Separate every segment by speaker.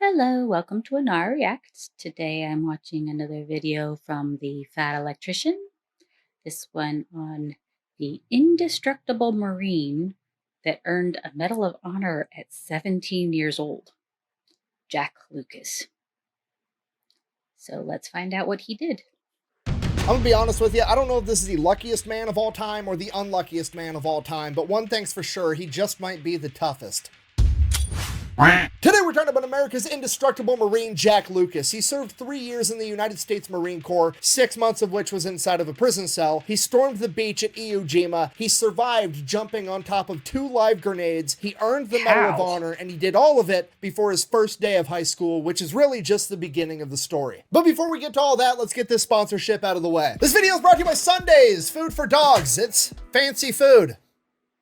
Speaker 1: Hello, welcome to Ennara Reacts. Today I'm watching another video from the Fat Electrician. This one on the Indestructible Marine that earned a Medal of Honor at 17 years old, Jack Lucas. So let's find out what he did.
Speaker 2: I'm gonna be honest with you, I don't know if this is the luckiest man of all time or the unluckiest man of all time, but one thing's for sure, he just might be the toughest. Today we're talking about America's indestructible Marine, Jack Lucas. He served 3 years in the United States Marine Corps, 6 months of which was inside of a prison cell. He stormed the beach at Iwo Jima. He survived jumping on top of 2 live grenades. He earned the Medal of Honor, and he did all of it before his first day of high school, which is really just the beginning of the story. But before we get to all that, let's get this sponsorship out of the way. This video is brought to you by Sundays, food for dogs. It's fancy food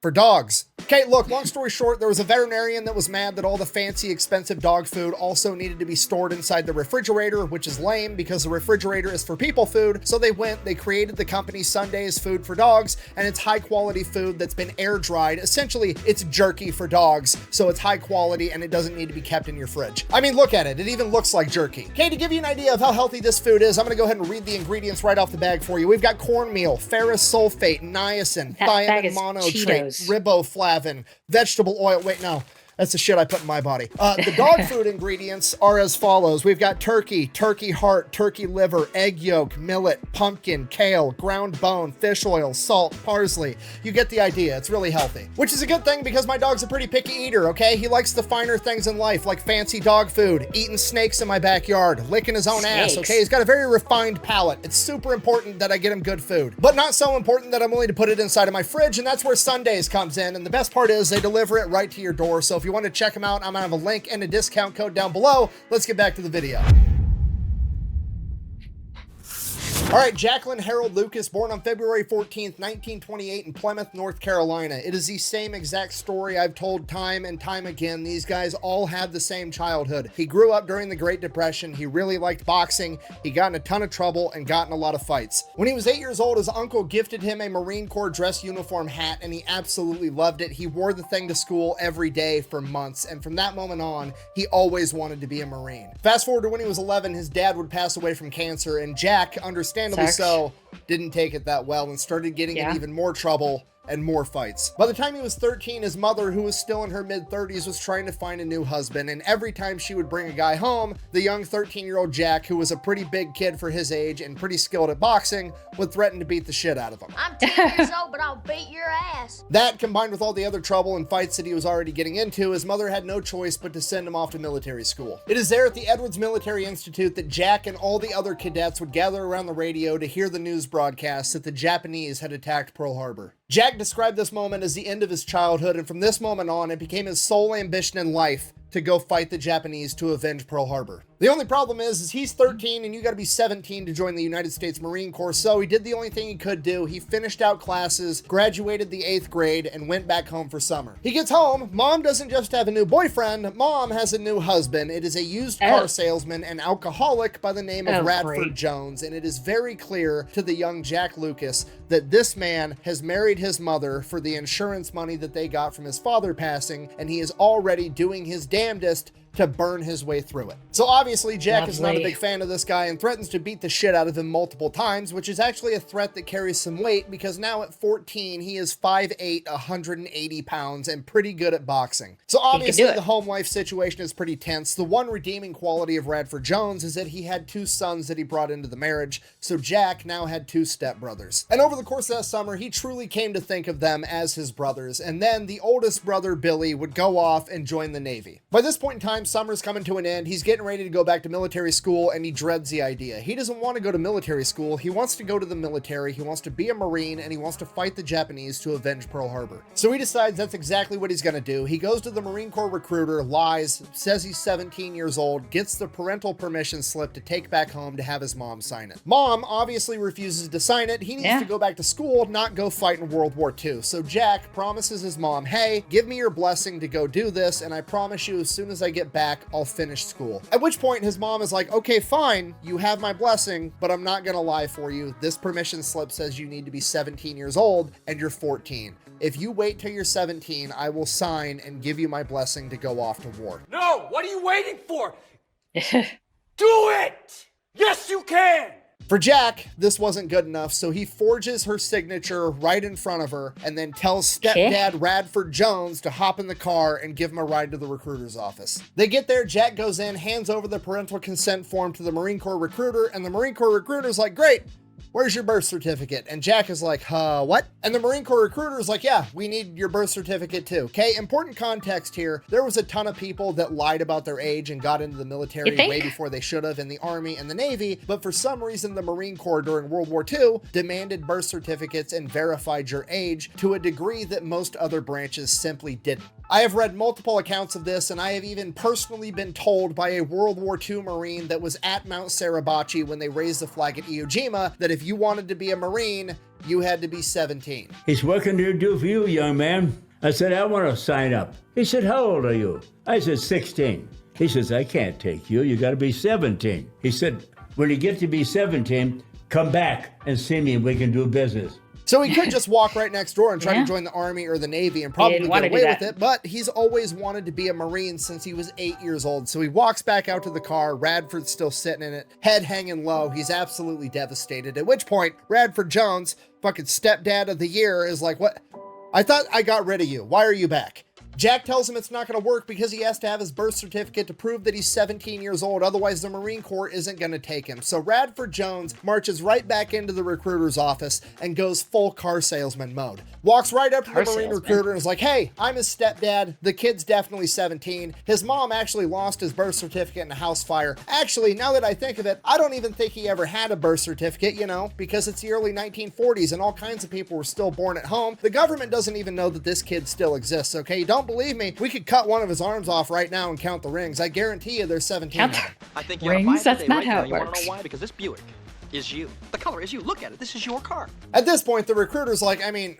Speaker 2: for dogs. Okay, look, long story short, there was a veterinarian that was mad that all the fancy, expensive dog food also needed to be stored inside the refrigerator, which is lame because the refrigerator is for people food. So they created the company Sundays Food for Dogs, and it's high quality food that's been air dried. Essentially, it's jerky for dogs, so it's high quality and it doesn't need to be kept in your fridge. I mean, look at it. It even looks like jerky. Okay, to give you an idea of how healthy this food is, I'm gonna go ahead and read the ingredients right off the bag for you. We've got cornmeal, ferrous sulfate, niacin, thiamine monotrate, riboflavin, vegetable oil. Wait, no. That's the shit I put in my body. The dog food ingredients are as follows. We've got turkey, turkey heart, turkey liver, egg yolk, millet, pumpkin, kale, ground bone, fish oil, salt, parsley. You get the idea. It's really healthy. Which is a good thing because my dog's a pretty picky eater, okay? He likes the finer things in life, like fancy dog food, eating snakes in my backyard, licking his own ass, okay? He's got a very refined palate. It's super important that I get him good food. But not so important that I'm willing to put it inside of my fridge, and that's where Sundays comes in. And the best part is they deliver it right to your door. So if you want to check them out, I'm gonna have a link and a discount code down below. Let's get back to the video. All right, Jacqueline Harold Lucas, born on February 14th, 1928 in Plymouth, North Carolina. It is the same exact story I've told time and time again. These guys all had the same childhood. He grew up during the Great Depression. He really liked boxing. He got in a ton of trouble and got in a lot of fights. When he was 8 years old, his uncle gifted him a Marine Corps dress uniform hat, and he absolutely loved it. He wore the thing to school every day for months, and from that moment on, he always wanted to be a Marine. Fast forward to when he was 11, his dad would pass away from cancer, and Jack, understandably so, didn't take it that well and started getting in even more trouble and more fights. By the time he was 13, his mother, who was still in her mid-30s, was trying to find a new husband, and every time she would bring a guy home, the young 13-year-old Jack, who was a pretty big kid for his age and pretty skilled at boxing, would threaten to beat the shit out of him.
Speaker 3: I'm 10 years old, but I'll beat your ass.
Speaker 2: That, combined with all the other trouble and fights that he was already getting into, his mother had no choice but to send him off to military school. It is there at the Edwards Military Institute that Jack and all the other cadets would gather around the radio to hear the news broadcasts that the Japanese had attacked Pearl Harbor. Jack described this moment as the end of his childhood, and from this moment on, it became his sole ambition in life to go fight the Japanese to avenge Pearl Harbor. The only problem is he's 13 and you gotta be 17 to join the United States Marine Corps, so he did the only thing he could do. He finished out classes, graduated the 8th grade, and went back home for summer. He gets home, mom doesn't just have a new boyfriend, mom has a new husband. It is a used car salesman and alcoholic by the name of Radford Jones, and it is very clear to the young Jack Lucas that this man has married his mother for the insurance money that they got from his father passing, and he is already doing his damnedest to burn his way through it. So obviously Jack is not a big fan of this guy and threatens to beat the shit out of him multiple times, which is actually a threat that carries some weight because now at 14 he is 5'8", 180 pounds and pretty good at boxing. So obviously the home life situation is pretty tense. The one redeeming quality of Radford Jones is that he had 2 sons that he brought into the marriage, so Jack now had 2 stepbrothers. And over the course of that summer, he truly came to think of them as his brothers, and then the oldest brother, Billy, would go off and join the Navy. By this point in time, summer's coming to an end. He's getting ready to go back to military school, and he dreads the idea. He doesn't want to go to military school. He wants to go to the military. He wants to be a Marine, and he wants to fight the Japanese to avenge Pearl Harbor. So he decides that's exactly what he's going to do. He goes to the Marine Corps recruiter, lies, says he's 17 years old, gets the parental permission slip to take back home to have his mom sign it. Mom obviously refuses to sign it. He needs to go back to school, not go fight in World War II. So Jack promises his mom, hey, give me your blessing to go do this, and I promise you as soon as I get get back, I'll finish school. At which point his mom is like, okay, fine, you have my blessing, but I'm not gonna lie for you. This permission slip says you need to be 17 years old and you're 14. If you wait till you're 17, I will sign and give you my blessing to go off to war.
Speaker 4: No, what are you waiting for? Do it! Yes, you can!
Speaker 2: For Jack, this wasn't good enough, so he forges her signature right in front of her and then tells stepdad Radford Jones to hop in the car and give him a ride to the recruiter's office. They get there, Jack goes in, hands over the parental consent form to the Marine Corps recruiter, and the Marine Corps recruiter's like, great, where's your birth certificate? And Jack is like, what? And the Marine Corps recruiter is like, yeah, we need your birth certificate too. Okay, important context here. There was a ton of people that lied about their age and got into the military way before they should have in the Army and the Navy, but for some reason the Marine Corps during World War II demanded birth certificates and verified your age to a degree that most other branches simply didn't. I have read multiple accounts of this, and I have even personally been told by a World War II Marine that was at Mount Suribachi when they raised the flag at Iwo Jima that if you wanted to be a Marine, you had to be 17.
Speaker 5: He said, what can I do for you, young man? I said, I want to sign up. He said, how old are you? I said, 16. He says, I can't take you. You got to be 17. He said, when you get to be 17, come back and see me and we can do business.
Speaker 2: So he could just walk right next door and try to join the Army or the Navy and probably get away with it, but he's always wanted to be a Marine since he was 8 years old. So he walks back out to the car, Radford's still sitting in it, head hanging low. He's absolutely devastated, at which point Radford Jones, fucking stepdad of the year, is like, what? I thought I got rid of you. Why are you back? Jack tells him it's not going to work because he has to have his birth certificate to prove that he's 17 years old. Otherwise, the Marine Corps isn't going to take him. So Radford Jones marches right back into the recruiter's office and goes full car salesman mode. Walks right up to the Marine recruiter and is like, hey, I'm his stepdad. The kid's definitely 17. His mom actually lost his birth certificate in a house fire. Actually, now that I think of it, I don't even think he ever had a birth certificate, you know, because it's the early 1940s and all kinds of people were still born at home. The government doesn't even know that this kid still exists, okay? Don't believe me, we could cut one of his arms off right now and count the rings. I guarantee you there's 17 of them.
Speaker 6: I think you
Speaker 1: rings? That's not how it
Speaker 6: works. You want to
Speaker 1: works.
Speaker 6: know why? Because this Buick is you. The color is you. Look at it. This is your car.
Speaker 2: At this point, the recruiter's like, I mean,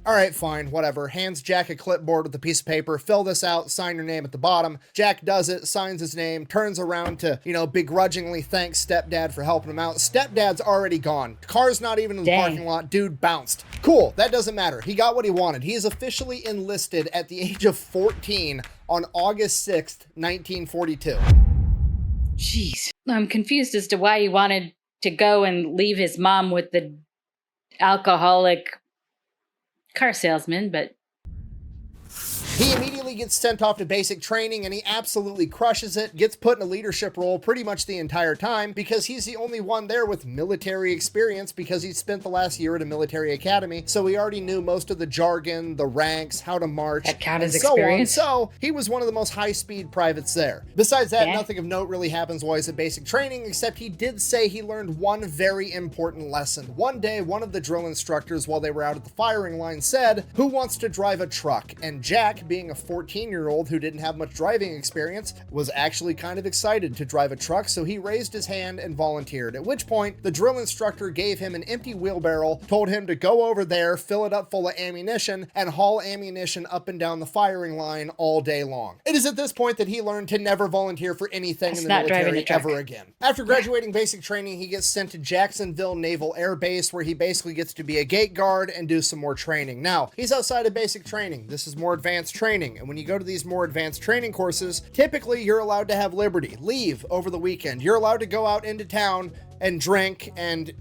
Speaker 2: all right, fine, whatever. Hands Jack a clipboard with a piece of paper. Fill this out, sign your name at the bottom. Jack does it, signs his name, turns around to, you know, begrudgingly thank stepdad for helping him out. Stepdad's already gone. Car's not even in the parking lot. Dude bounced. Cool, that doesn't matter. He got what he wanted. He is officially enlisted at the age of 14 on August 6th, 1942.
Speaker 1: Jeez. I'm confused as to why he wanted to go and leave his mom with the alcoholic car salesman, but
Speaker 2: he immediately gets sent off to basic training and he absolutely crushes it, gets put in a leadership role pretty much the entire time because he's the only one there with military experience because he spent the last year at a military academy. So he already knew most of the jargon, the ranks, how to march,
Speaker 1: that count as
Speaker 2: and so on.
Speaker 1: experience.
Speaker 2: So he was one of the most high-speed privates there. Besides that, nothing of note really happens while he's at basic training, except he did say he learned one very important lesson. One day, one of the drill instructors, while they were out at the firing line, said, "Who wants to drive a truck?" And Jack, being a 14-year-old who didn't have much driving experience, was actually kind of excited to drive a truck, so he raised his hand and volunteered. At which point, the drill instructor gave him an empty wheelbarrow, told him to go over there, fill it up full of ammunition, and haul ammunition up and down the firing line all day long. It is at this point that he learned to never volunteer for anything in the military ever again. After graduating basic training, he gets sent to Jacksonville Naval Air Base, where he basically gets to be a gate guard and do some more training. Now, he's outside of basic training. This is more advanced training, and when you go to these more advanced training courses, typically you're allowed to have liberty, leave over the weekend. You're allowed to go out into town and drink and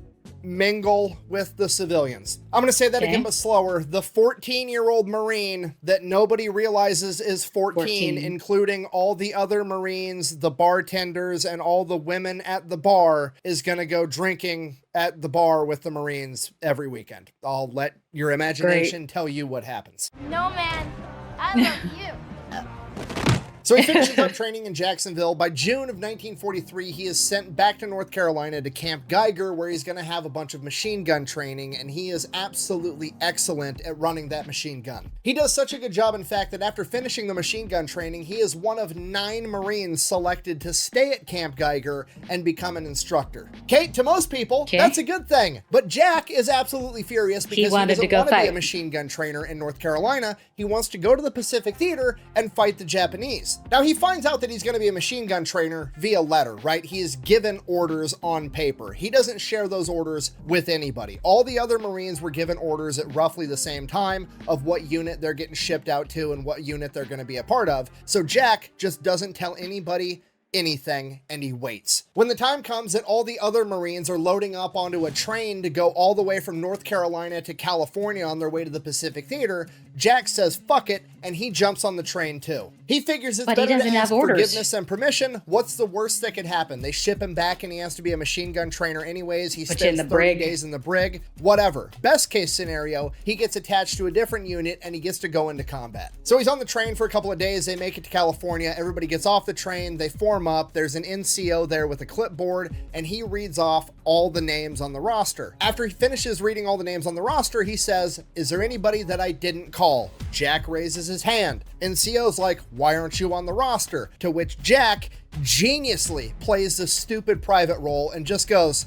Speaker 2: mingle with the civilians. I'm going to say that again, but slower. The 14-year-old Marine that nobody realizes is 14, including all the other Marines, the bartenders, and all the women at the bar, is going to go drinking at the bar with the Marines every weekend. I'll let your imagination tell you what happens.
Speaker 3: No, man. I love you.
Speaker 2: So he finishes up training in Jacksonville. By June of 1943, he is sent back to North Carolina to Camp Geiger, where he's going to have a bunch of machine gun training, and he is absolutely excellent at running that machine gun. He does such a good job, in fact, that after finishing the machine gun training, he is one of 9 Marines selected to stay at Camp Geiger and become an instructor. Kate, to most people, that's a good thing, but Jack is absolutely furious because he doesn't want to be a machine gun trainer in North Carolina. He wants to go to the Pacific Theater and fight the Japanese. Now he finds out that he's going to be a machine gun trainer via letter, right? He is given orders on paper. He doesn't share those orders with anybody. All the other Marines were given orders at roughly the same time of what unit they're getting shipped out to and what unit they're going to be a part of. So Jack just doesn't tell anybody anything, and he waits. When the time comes that all the other Marines are loading up onto a train to go all the way from North Carolina to California on their way to the Pacific Theater, Jack says fuck it, and he jumps on the train too. He figures it's better to ask forgiveness and permission. What's the worst that could happen? They ship him back and he has to be a machine gun trainer anyways. He spends 30 days in the brig. Whatever. Best case scenario, he gets attached to a different unit and he gets to go into combat. So he's on the train for a couple of days. They make it to California. Everybody gets off the train. They form up. There's an NCO there with a clipboard and he reads off all the names on the roster. After he finishes reading all the names on the roster, he says, "Is there anybody that I didn't call?" Jack raises his hand. NCO's like, "Why aren't you on the roster?" To which Jack geniusly plays the stupid private role and just goes,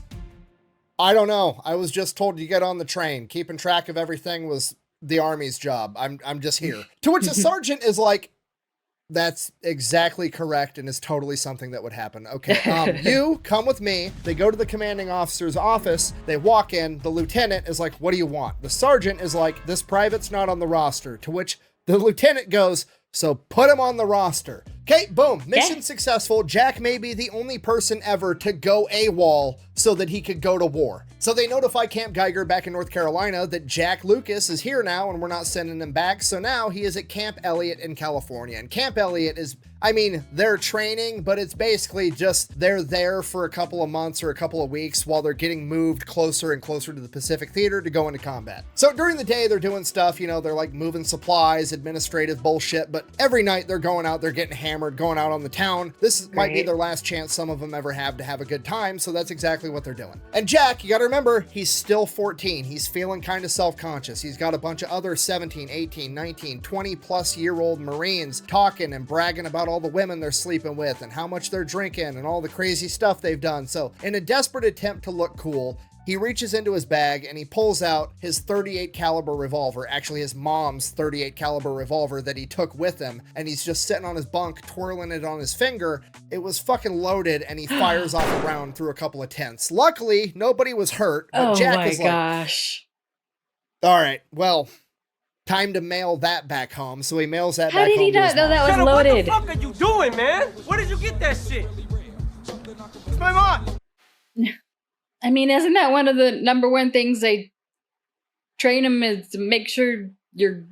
Speaker 2: "I don't know. I was just told to get on the train. Keeping track of everything was the Army's job. I'm just here." To which the sergeant is like, "That's exactly correct and is totally something that would happen. Okay, you come with me." They go to the commanding officer's office. They walk in. The lieutenant is like, "What do you want?" The sergeant is like, "This private's not on the roster." To which the lieutenant goes, "So put him on the roster." Okay, boom, mission successful. Jack may be the only person ever to go AWOL so that he could go to war. So they notify Camp Geiger back in North Carolina that Jack Lucas is here now and we're not sending him back. So now he is at Camp Elliott in California. And Camp Elliott is, I mean, they're training, but it's basically just they're there for a couple of months or a couple of weeks while they're getting moved closer and closer to the Pacific Theater to go into combat. So during the day, they're doing stuff, you know, they're like moving supplies, administrative bullshit, but every night they're going out, they're getting hammered, going out on the town. This might be their last chance some of them ever have to have a good time, so that's exactly what they're doing. And Jack, you gotta remember, he's still 14. He's feeling kind of self-conscious. He's got a bunch of other 17, 18, 19, 20 plus year old Marines talking and bragging about all the women they're sleeping with and how much they're drinking and all the crazy stuff they've done. So in a desperate attempt to look cool, he reaches into his bag and he pulls out his 38 caliber revolver, actually his mom's 38 caliber revolver that he took with him, and he's just sitting on his bunk twirling it on his finger. It was fucking loaded and he fires off a round through a couple of tents. Luckily, nobody was hurt, but Jack is like,
Speaker 1: gosh.
Speaker 2: All right, well, time to mail that back home. So he mails that back home.
Speaker 1: How did he not know that was loaded?
Speaker 4: What the fuck are you doing, man? Where did you get that shit? It's my mom.
Speaker 1: I mean, isn't that one of the number one things they train them is to make sure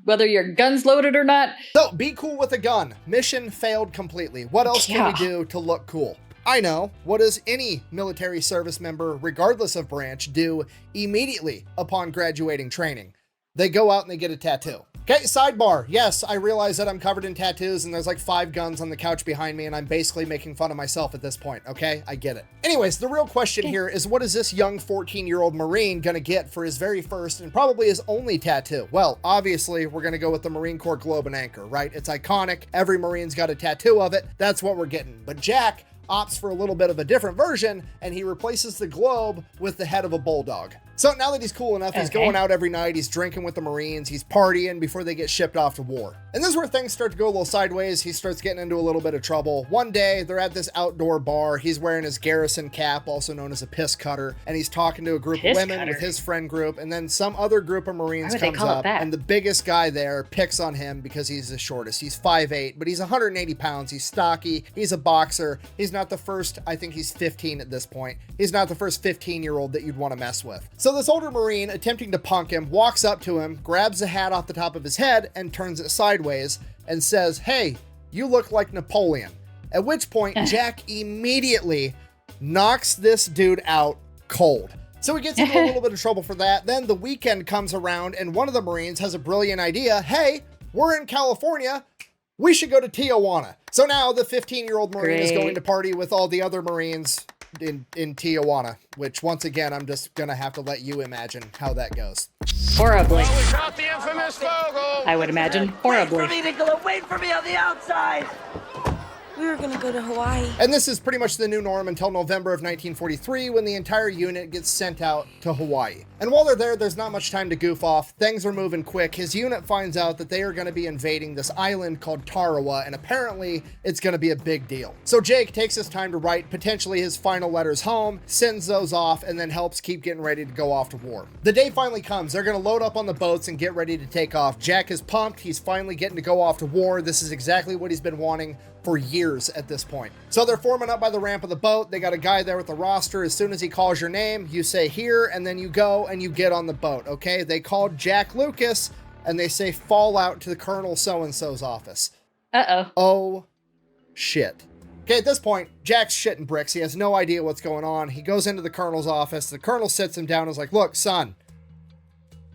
Speaker 1: whether your gun's loaded or not?
Speaker 2: So be cool with a gun. Mission failed completely. What else can we do to look cool? I know. What does any military service member, regardless of branch, do immediately upon graduating training? They go out and they get a tattoo. Okay, sidebar. Yes, I realize that I'm covered in tattoos and there's like 5 guns on the couch behind me and I'm basically making fun of myself at this point, okay? I get it. Anyways, the real question here is, what is this young 14-year-old Marine gonna get for his very first and probably his only tattoo? Well, obviously, we're gonna go with the Marine Corps globe and anchor, right? It's iconic. Every Marine's got a tattoo of it. That's what we're getting. But Jack opts for a little bit of a different version and he replaces the globe with the head of a bulldog. So now that he's cool enough, he's going out every night, he's drinking with the Marines, he's partying before they get shipped off to war. And this is where things start to go a little sideways. He starts getting into a little bit of trouble. One day, they're at this outdoor bar. He's wearing his garrison cap, also known as a piss cutter, and he's talking to a group of women with his friend group, and then some other group of Marines comes up, and the biggest guy there picks on him because he's the shortest. He's 5'8", but he's 180 pounds. He's stocky. He's a boxer. He's not the first, I think he's 15 at this point. He's not the first 15-year-old that you'd want to mess with. So this older Marine, attempting to punk him, walks up to him, grabs the hat off the top of his head and turns it sideways and says, "Hey, you look like Napoleon." At which point, Jack immediately knocks this dude out cold. So he gets into a little bit of trouble for that. Then the weekend comes around and one of the Marines has a brilliant idea. Hey, we're in California. We should go to Tijuana. So now the 15-year-old Marine is going to party with all the other Marines in Tijuana, which once again, I'm just gonna have to let you imagine how that goes.
Speaker 1: Horribly.
Speaker 7: Well, we caught the infamous Vogel.
Speaker 1: I would imagine horribly.
Speaker 6: Wait for me, Nicola. Wait for me on the outside.
Speaker 7: We were gonna go to Hawaii.
Speaker 2: And this is pretty much the new norm until November of 1943, when the entire unit gets sent out to Hawaii. And while they're there, there's not much time to goof off. Things are moving quick. His unit finds out that they are going to be invading this island called Tarawa, and apparently it's going to be a big deal. So Jake takes his time to write potentially his final letters home, sends those off, and then helps keep getting ready to go off to war. The day finally comes. They're going to load up on the boats and get ready to take off. Jack is pumped. He's finally getting to go off to war. This is exactly what he's been wanting for years at this point. So they're forming up by the ramp of the boat. They got a guy there with the roster. As soon as he calls your name, you say here, and then you go and you get on the boat, okay? They called Jack Lucas, and they say fall out to the Colonel so-and-so's office.
Speaker 1: Uh-oh.
Speaker 2: Oh, shit. Okay, at this point, Jack's shitting bricks. He has no idea what's going on. He goes into the Colonel's office. The Colonel sits him down and is like, look, son,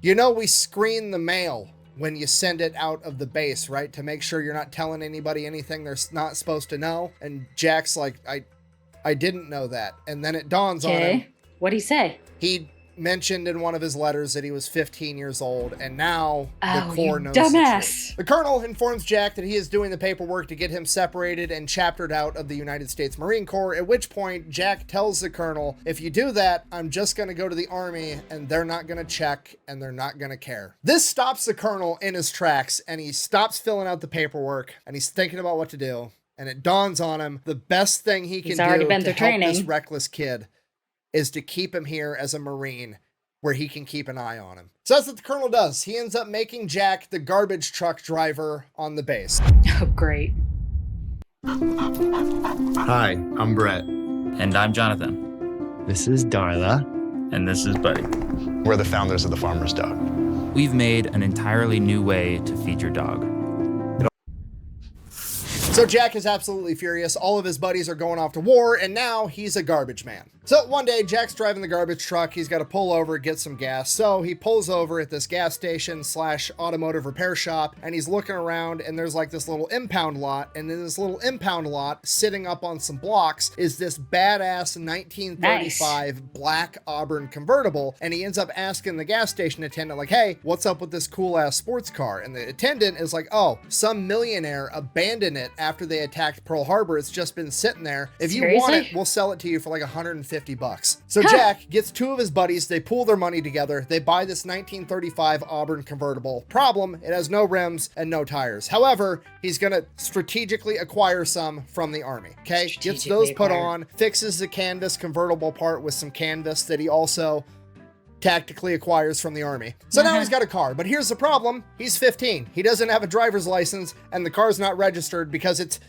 Speaker 2: you know we screen the mail when you send it out of the base, right? To make sure you're not telling anybody anything they're not supposed to know. And Jack's like, I didn't know that. And then it dawns on him.
Speaker 1: What'd he say?
Speaker 2: He mentioned in one of his letters that he was 15 years old, and now the Corps knows
Speaker 1: dumbass.
Speaker 2: the truth. The Colonel informs Jack that he is doing the paperwork to get him separated and chaptered out of the United States Marine Corps, at which point Jack tells the Colonel, if you do that, I'm just going to go to the Army, and they're not going to check, and they're not going to care. This stops the Colonel in his tracks, and he stops filling out the paperwork, and he's thinking about what to do, and it dawns on him, the best thing he can do to help this reckless kid is to keep him here as a Marine where he can keep an eye on him. So that's what the Colonel does. He ends up making Jack the garbage truck driver on the base.
Speaker 1: Oh, great.
Speaker 8: Hi, I'm Brett.
Speaker 9: And I'm Jonathan.
Speaker 8: This is Darla.
Speaker 9: And this is Buddy.
Speaker 8: We're the founders of the Farmer's Dog.
Speaker 9: We've made an entirely new way to feed your dog.
Speaker 2: So Jack is absolutely furious. All of his buddies are going off to war, and now he's a garbage man. So one day, Jack's driving the garbage truck. He's got to pull over, get some gas. So he pulls over at this gas station / automotive repair shop, and he's looking around, and there's like this little impound lot. And in this little impound lot, sitting up on some blocks, is this badass 1935 black Auburn convertible. And he ends up asking the gas station attendant, like, hey, what's up with this cool ass sports car? And the attendant is like, oh, some millionaire abandoned it after they attacked Pearl Harbor. It's just been sitting there. If you want it, we'll sell it to you for like $150. So Jack gets two of his buddies. They pool their money together. They buy this 1935 Auburn convertible. Problem, it has no rims and no tires. However, he's going to strategically acquire some from the Army. Okay, gets those put on, fixes the canvas convertible part with some canvas that he also tactically acquires from the Army. So now he's got a car, but here's the problem. He's 15. He doesn't have a driver's license, and the car's not registered because it's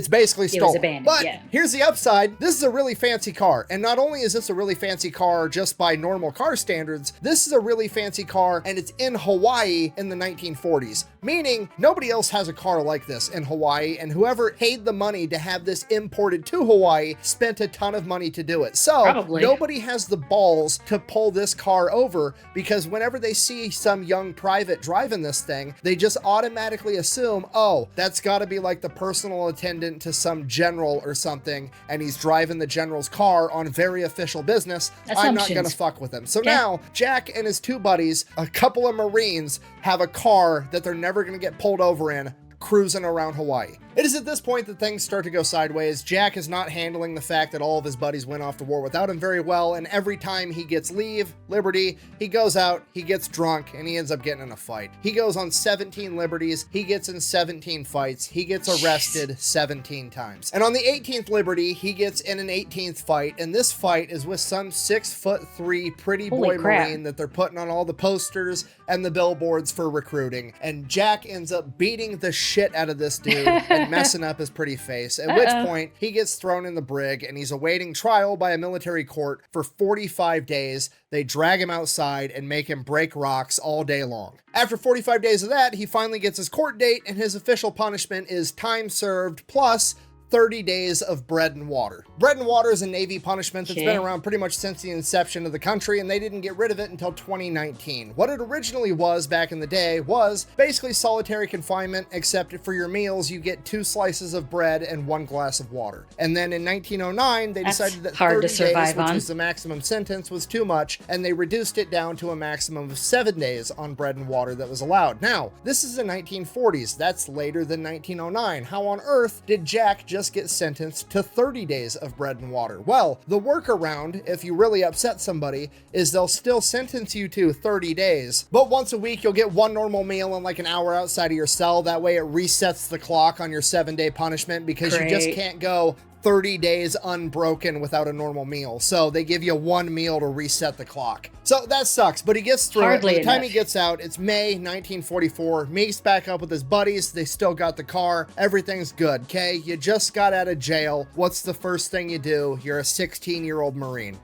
Speaker 2: basically stolen. But here's the upside. This is a really fancy car. And not only is this a really fancy car just by normal car standards, this is a really fancy car, and it's in Hawaii in the 1940s. Meaning nobody else has a car like this in Hawaii, and whoever paid the money to have this imported to Hawaii spent a ton of money to do it. So nobody has the balls to pull this car over, because whenever they see some young private driving this thing, they just automatically assume, oh, that's got to be like the personal attendant to some general or something, and he's driving the general's car on very official business. I'm not gonna fuck with him. So now Jack and his two buddies, a couple of Marines, have a car that they're never gonna get pulled over in, cruising around Hawaii. It is at this point that things start to go sideways. Jack is not handling the fact that all of his buddies went off to war without him very well, and every time he gets liberty, he goes out, he gets drunk, and he ends up getting in a fight. He goes on 17 liberties, he gets in 17 fights, he gets arrested 17 times. And on the 18th liberty, he gets in an 18th fight, and this fight is with some 6'3" pretty boy Marine that they're putting on all the posters and the billboards for recruiting. And Jack ends up beating the shit out of this dude and messing up his pretty face, at which point he gets thrown in the brig, and he's awaiting trial by a military court for 45 days. They drag him outside and make him break rocks all day long. After 45 days of that, he finally gets his court date, and his official punishment is time served plus 30 days of bread and water. Bread and water is a Navy punishment that's been around pretty much since the inception of the country, and they didn't get rid of it until 2019. What it originally was back in the day was basically solitary confinement, except for your meals, you get 2 slices of bread and 1 glass of water. And then in 1909, they decided that 30 days, which was the maximum sentence, was too much, and they reduced it down to a maximum of 7 days on bread and water that was allowed. Now, this is the 1940s. That's later than 1909. How on earth did Jack just get sentenced to 30 days of bread and water. Well, the workaround, if you really upset somebody, is they'll still sentence you to 30 days, but once a week you'll get one normal meal and like an hour outside of your cell. That way it resets the clock on your 7-day punishment, because you just can't go 30 days unbroken without a normal meal. So they give you one meal to reset the clock. So that sucks, but he gets through it. By the time he gets out, it's May 1944. Meets back up with his buddies. They still got the car. Everything's good, okay? You just got out of jail. What's the first thing you do? You're a 16-year-old Marine.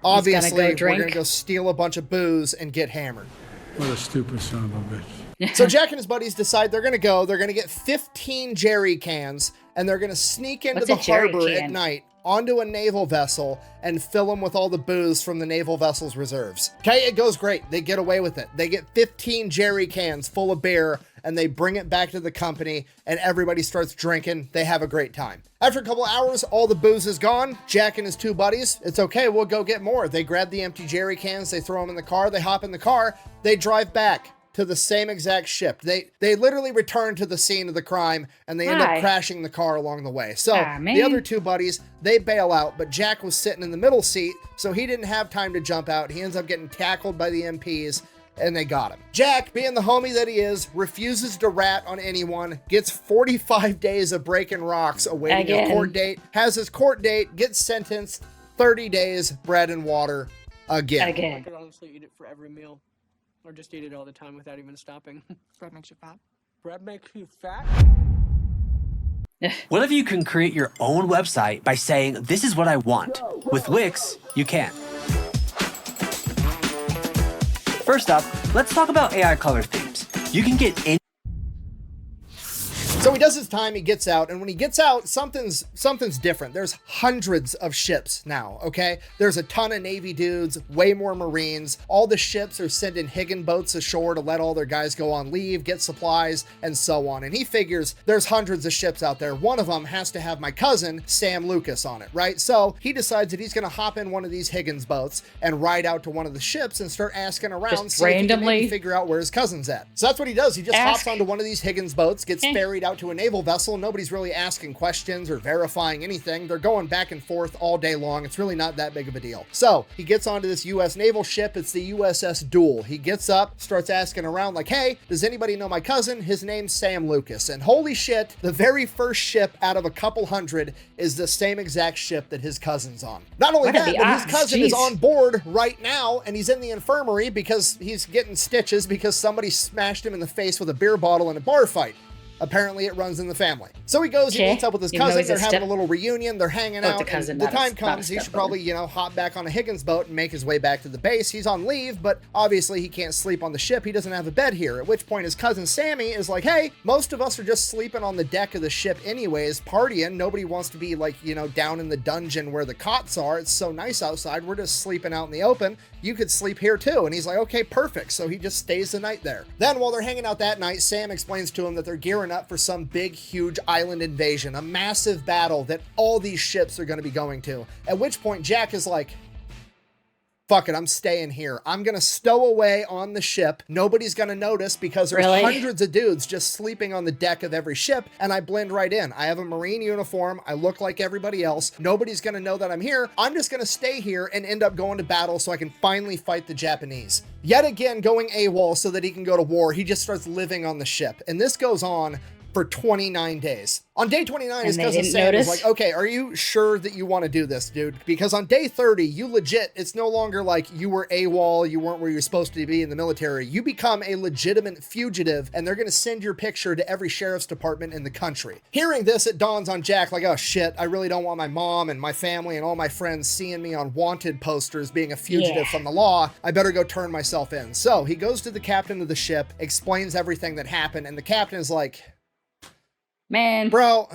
Speaker 2: Obviously, we're gonna go steal a bunch of booze and get hammered.
Speaker 7: What a stupid son of a bitch.
Speaker 2: So Jack and his buddies decide they're gonna get 15 jerry cans, and they're gonna sneak into the harbor at night onto a naval vessel and fill them with all the booze from the naval vessel's reserves. Okay, it goes great. They get away with it. They get 15 jerry cans full of beer, and they bring it back to the company, and everybody starts drinking. They have a great time. After a couple hours, all the booze is gone. Jack and his two buddies, it's okay, we'll go get more. They grab the empty jerry cans, they throw them in the car, they hop in the car, they drive back to the same exact ship. They literally return to the scene of the crime, and they end up crashing the car along the way. So the other two buddies, they bail out, but Jack was sitting in the middle seat, so he didn't have time to jump out. He ends up getting tackled by the MPs, and they got him. Jack, being the homie that he is, refuses to rat on anyone, gets 45 days of breaking rocks awaiting a court date, has his court date, gets sentenced, 30 days, bread and water, again.
Speaker 10: I could honestly eat it for every meal. Or just eat it all the time without even stopping.
Speaker 11: Bread makes you fat.
Speaker 10: Bread makes you fat?
Speaker 6: What if you can create your own website by saying, this is what I want? With Wix, you can. First up, let's talk about AI color themes. You can get any.
Speaker 2: So he does his time, he gets out, and when he gets out, something's different. There's hundreds of ships now, okay? There's a ton of Navy dudes, way more Marines. All the ships are sending Higgin boats ashore to let all their guys go on leave, get supplies, and so on. And he figures there's hundreds of ships out there. One of them has to have my cousin, Sam Lucas, on it, right? So he decides that he's gonna hop in one of these Higgins boats and ride out to one of the ships and start asking around,
Speaker 1: just
Speaker 2: see
Speaker 1: randomly
Speaker 2: if he can maybe figure out where his cousin's at. So that's what he does. He just hops onto one of these Higgins boats, gets ferried out to a naval vessel. Nobody's really asking questions or verifying anything. They're going back and forth all day long. It's really not that big of a deal. So he gets onto this U.S. naval ship. It's the USS Duel. He gets up, starts asking around like, hey, does anybody know my cousin? His name's Sam Lucas. And holy shit, the very first ship out of a couple hundred is the same exact ship that his cousin's on. Not only that, but his cousin is on board right now, and he's in the infirmary because he's getting stitches because somebody smashed him in the face with a beer bottle in a bar fight. Apparently it runs in the family. So he goes, he meets up with his cousin, they're having a little reunion, they're hanging out, and the time comes, he should probably, hop back on a Higgins boat and make his way back to the base. He's on leave, but obviously he can't sleep on the ship. He doesn't have a bed here, at which point his cousin Sammy is like, hey, most of us are just sleeping on the deck of the ship anyways, partying. Nobody wants to be like, down in the dungeon where the cots are. It's so nice outside. We're just sleeping out in the open. You could sleep here too. And he's like, okay, perfect. So he just stays the night there. Then while they're hanging out that night, Sam explains to him that they're gearing up for some big, huge island invasion, a massive battle that all these ships are going to be going to. At which point Jack is like, fuck it, I'm staying here. I'm going to stow away on the ship. Nobody's going to notice because there's hundreds of dudes just sleeping on the deck of every ship, and I blend right in. I have a Marine uniform. I look like everybody else. Nobody's going to know that I'm here. I'm just going to stay here and end up going to battle so I can finally fight the Japanese. Yet again, going AWOL so that he can go to war. He just starts living on the ship, and this goes on for 29 days. On day 29, his cousin Sam is like, okay, are you sure that you want to do this, dude? Because on day 30, you legit, it's no longer like you were AWOL, you weren't where you're supposed to be in the military. You become a legitimate fugitive, and they're going to send your picture to every sheriff's department in the country. Hearing this, it dawns on Jack like, oh shit, I really don't want my mom and my family and all my friends seeing me on wanted posters being a fugitive from the law. I better go turn myself in. So he goes to the captain of the ship, explains everything that happened, and the captain is like,
Speaker 1: man,
Speaker 2: bro,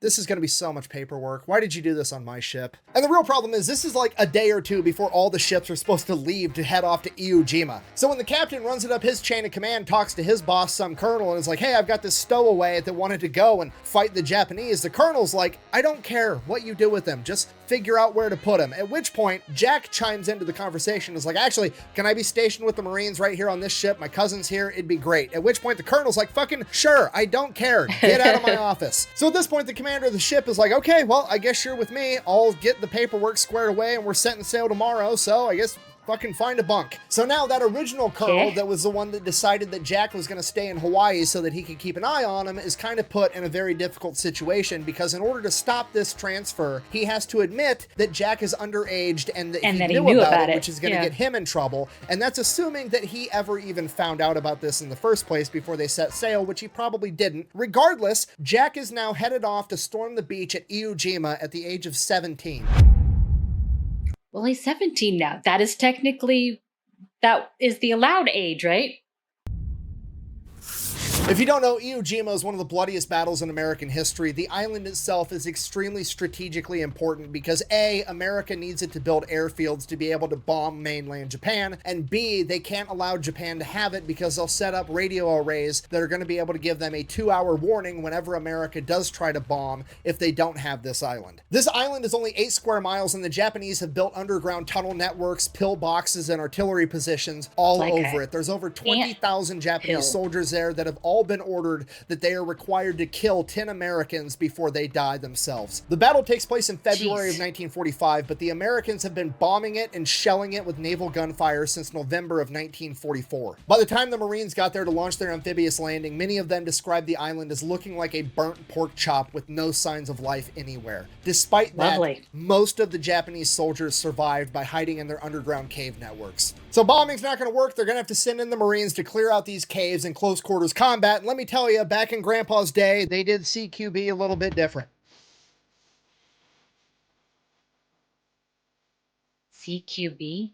Speaker 2: this is going to be so much paperwork. Why did you do this on my ship? And the real problem is this is like a day or two before all the ships are supposed to leave to head off to Iwo Jima. So when the captain runs it up his chain of command, talks to his boss, some colonel, and is like, hey, I've got this stowaway that wanted to go and fight the Japanese. The colonel's like, I don't care what you do with him. Just figure out where to put him. At which point, Jack chimes into the conversation and is like, actually, can I be stationed with the Marines right here on this ship? My cousin's here. It'd be great. At which point, the colonel's like, fucking sure, I don't care. Get out of my office. So at this point, the commander of the ship is like, okay, well, I guess you're with me. I'll get the paperwork squared away and we're setting sail tomorrow. So I guess fucking find a bunk. So now that original colonel that was the one that decided that Jack was going to stay in Hawaii so that he could keep an eye on him is kind of put in a very difficult situation, because in order to stop this transfer, he has to admit that Jack is underaged and that he knew about it, which is going to get him in trouble. And that's assuming that he ever even found out about this in the first place before they set sail, which he probably didn't. Regardless, Jack is now headed off to storm the beach at Iwo Jima at the age of 17.
Speaker 1: Well, he's 17 now. That is technically, that is the allowed age, right?
Speaker 2: If you don't know, Iwo Jima is one of the bloodiest battles in American history. The island itself is extremely strategically important because A, America needs it to build airfields to be able to bomb mainland Japan, and B, they can't allow Japan to have it because they'll set up radio arrays that are going to be able to give them a 2-hour warning whenever America does try to bomb if they don't have this island. This island is only 8 square miles, and the Japanese have built underground tunnel networks, pillboxes, and artillery positions all over it. There's over 20,000 Japanese soldiers there that have all been ordered that they are required to kill 10 Americans before they die themselves. The battle takes place in February of 1945, but the Americans have been bombing it and shelling it with naval gunfire since November of 1944. By the time the Marines got there to launch their amphibious landing, many of them described the island as looking like a burnt pork chop with no signs of life anywhere. Despite that, most of the Japanese soldiers survived by hiding in their underground cave networks. So bombing's not going to work. They're going to have to send in the Marines to clear out these caves in close quarters combat. And let me tell you, back in Grandpa's day, they did CQB a little bit different.
Speaker 1: CQB?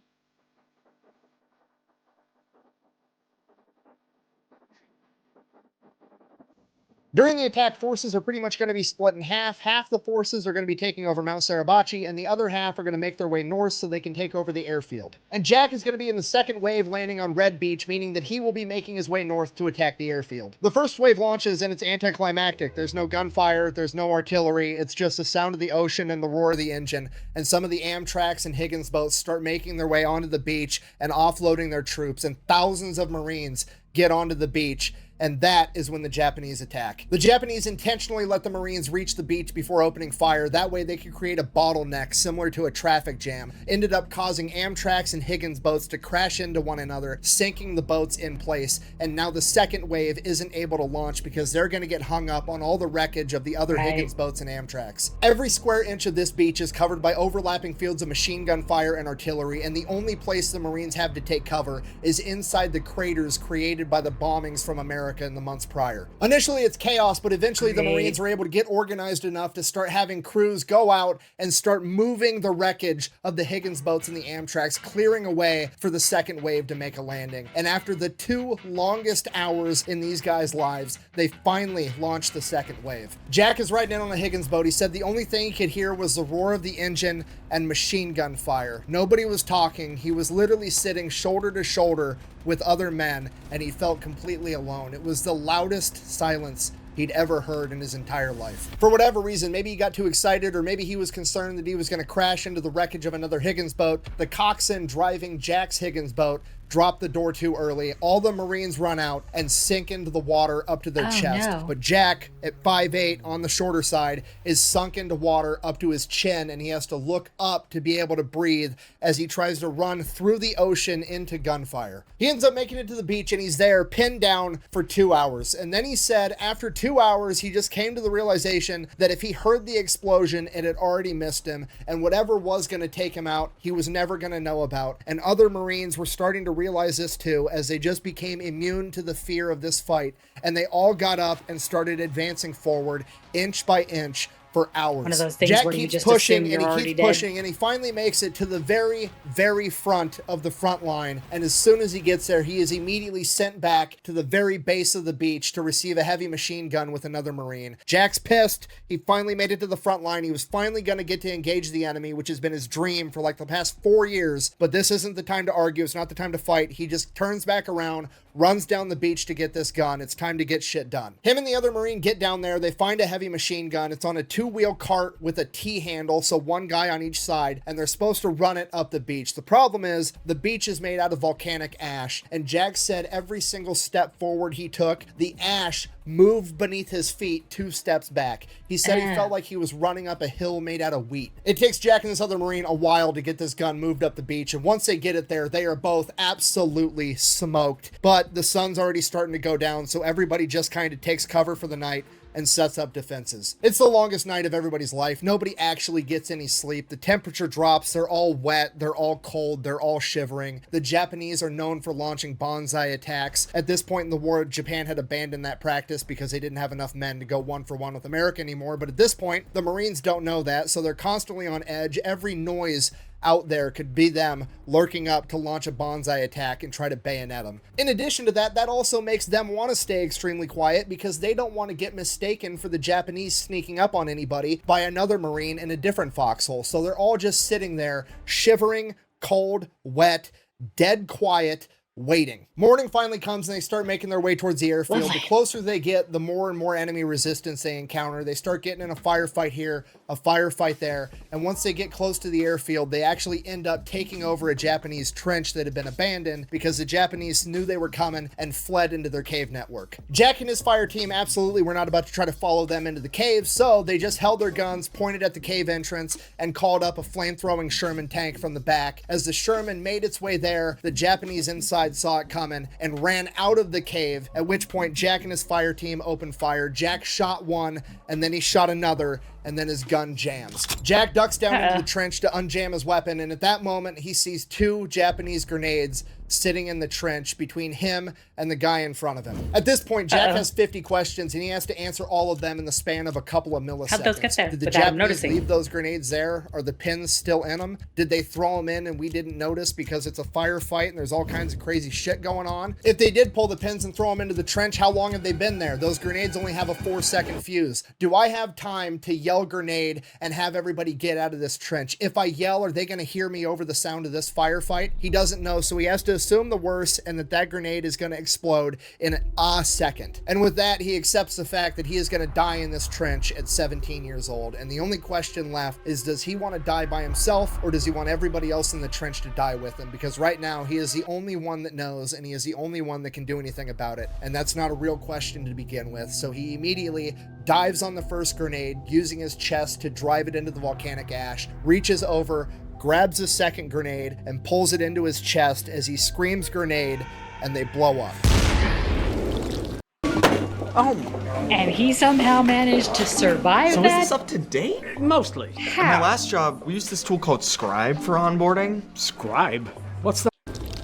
Speaker 2: During the attack, forces are pretty much going to be split in half. Half the forces are going to be taking over Mount Suribachi, and the other half are going to make their way north so they can take over the airfield. And Jack is going to be in the second wave landing on Red Beach, meaning that he will be making his way north to attack the airfield. The first wave launches, and it's anticlimactic. There's no gunfire, there's no artillery, it's just the sound of the ocean and the roar of the engine. And some of the Amtraks and Higgins boats start making their way onto the beach and offloading their troops, and thousands of Marines get onto the beach. And that is when the Japanese attack. The Japanese intentionally let the Marines reach the beach before opening fire. That way they could create a bottleneck similar to a traffic jam. Ended up causing Amtraks and Higgins boats to crash into one another, sinking the boats in place. And now the second wave isn't able to launch because they're going to get hung up on all the wreckage of the other Higgins boats and Amtraks. Every square inch of this beach is covered by overlapping fields of machine gun fire and artillery, and the only place the Marines have to take cover is inside the craters created by the bombings from America in the months prior. Initially, it's chaos, but eventually the Marines are able to get organized enough to start having crews go out and start moving the wreckage of the Higgins boats and the Amtraks, clearing a way for the second wave to make a landing. And after the 2 longest hours in these guys' lives, they finally launched the second wave. Jack is riding in on a Higgins boat. He said the only thing he could hear was the roar of the engine and machine gun fire. Nobody was talking. He was literally sitting shoulder to shoulder with other men, and he felt completely alone. It was the loudest silence he'd ever heard in his entire life. For whatever reason, maybe he got too excited, or maybe he was concerned that he was going to crash into the wreckage of another Higgins boat. The coxswain driving Jack's Higgins boat dropped the door too early. All the Marines run out and sink into the water up to their chest. But Jack, at 5'8", on the shorter side, is sunk into water up to his chin, and he has to look up to be able to breathe as he tries to run through the ocean into gunfire. He ends up making it to the beach, and he's there pinned down for 2 hours. And then he said after 2 hours, he just came to the realization that if he heard the explosion, it had already missed him, and whatever was going to take him out, he was never going to know about. And other Marines were starting to realize this too, as they just became immune to the fear of this fight, and they all got up and started advancing forward inch by inch for hours.
Speaker 1: One of those things
Speaker 2: Jack
Speaker 1: where you
Speaker 2: keeps
Speaker 1: just
Speaker 2: pushing
Speaker 1: assume you're
Speaker 2: and he
Speaker 1: already
Speaker 2: keeps
Speaker 1: dead.
Speaker 2: pushing, and he finally makes it to the very, very front of the front line. And as soon as he gets there, he is immediately sent back to the very base of the beach to receive a heavy machine gun with another Marine. Jack's pissed. He finally made it to the front line. He was finally going to get to engage the enemy, which has been his dream for like the past 4 years. But this isn't the time to argue. It's not the time to fight. He just turns back around, runs down the beach to get this gun. It's time to get shit done. Him and the other Marine get down there. They find a heavy machine gun. It's on a 2-wheel cart with a T-handle, so one guy on each side, and they're supposed to run it up the beach. The problem is the beach is made out of volcanic ash, and Jack said every single step forward he took, the ash moved beneath his feet 2 steps back. He said he felt like he was running up a hill made out of wheat. It takes Jack and this other Marine a while to get this gun moved up the beach, and once they get it there, they are both absolutely smoked. But the sun's already starting to go down, so everybody just kind of takes cover for the night and sets up defenses. It's the longest night of everybody's life. Nobody actually gets any sleep. The temperature drops. They're all wet. They're all cold. They're all shivering. The Japanese are known for launching banzai attacks. At this point in the war, Japan had abandoned that practice because they didn't have enough men to go 1-for-1 with America anymore. But at this point, the Marines don't know that, so they're constantly on edge. Every noise out there could be them lurking up to launch a banzai attack and try to bayonet them. In addition to that, that also makes them want to stay extremely quiet because they don't want to get mistaken for the Japanese sneaking up on anybody by another Marine in a different foxhole. So they're all just sitting there, shivering, cold, wet, dead quiet, waiting. Morning finally comes and they start making their way towards the airfield. The closer they get, the more and more enemy resistance they encounter. They start getting in a firefight here, a firefight there, and once they get close to the airfield, they actually end up taking over a Japanese trench that had been abandoned because the Japanese knew they were coming and fled into their cave network. Jack and his fire team absolutely were not about to try to follow them into the cave, so they just held their guns, pointed at the cave entrance, and called up a flame-throwing Sherman tank from the back. As the Sherman made its way there, the Japanese inside saw it coming and ran out of the cave, at which point Jack and his fire team opened fire. Jack shot one, and then he shot another, and then his gun jams. Jack ducks down into the trench to unjam his weapon, and at that moment, he sees 2 Japanese grenades sitting in the trench between him and the guy in front of him. At this point, Jack has 50 questions, and he has to answer all of them in the span of a couple of milliseconds.
Speaker 1: How'd those get there
Speaker 2: Did the
Speaker 1: without him
Speaker 2: Japanese
Speaker 1: noticing?
Speaker 2: leave those grenades there? Are the pins still in them? Did they throw them in and we didn't notice because it's a firefight and there's all kinds of crazy shit going on? If they did pull the pins and throw them into the trench, how long have they been there? Those grenades only have a 4-second fuse. Do I have time to yell grenade and have everybody get out of this trench? If I yell, are they going to hear me over the sound of this firefight? He doesn't know, so he has to assume the worst and that grenade is going to explode in a second. And with that, he accepts the fact that he is going to die in this trench at 17 years old. And the only question left is, does he want to die by himself, or does he want everybody else in the trench to die with him? Because right now, he is the only one that knows, and he is the only one that can do anything about it. And that's not a real question to begin with. So he immediately dives on the first grenade, using his chest to drive it into the volcanic ash, reaches over, grabs a second grenade, and pulls it into his chest as he screams grenade, and they blow up.
Speaker 11: Oh.
Speaker 1: And he somehow managed to survive
Speaker 11: So
Speaker 1: that?
Speaker 11: is this up to date?
Speaker 10: Mostly.
Speaker 11: In my last job, we used this tool called Scribe for onboarding.
Speaker 10: Scribe? What's that?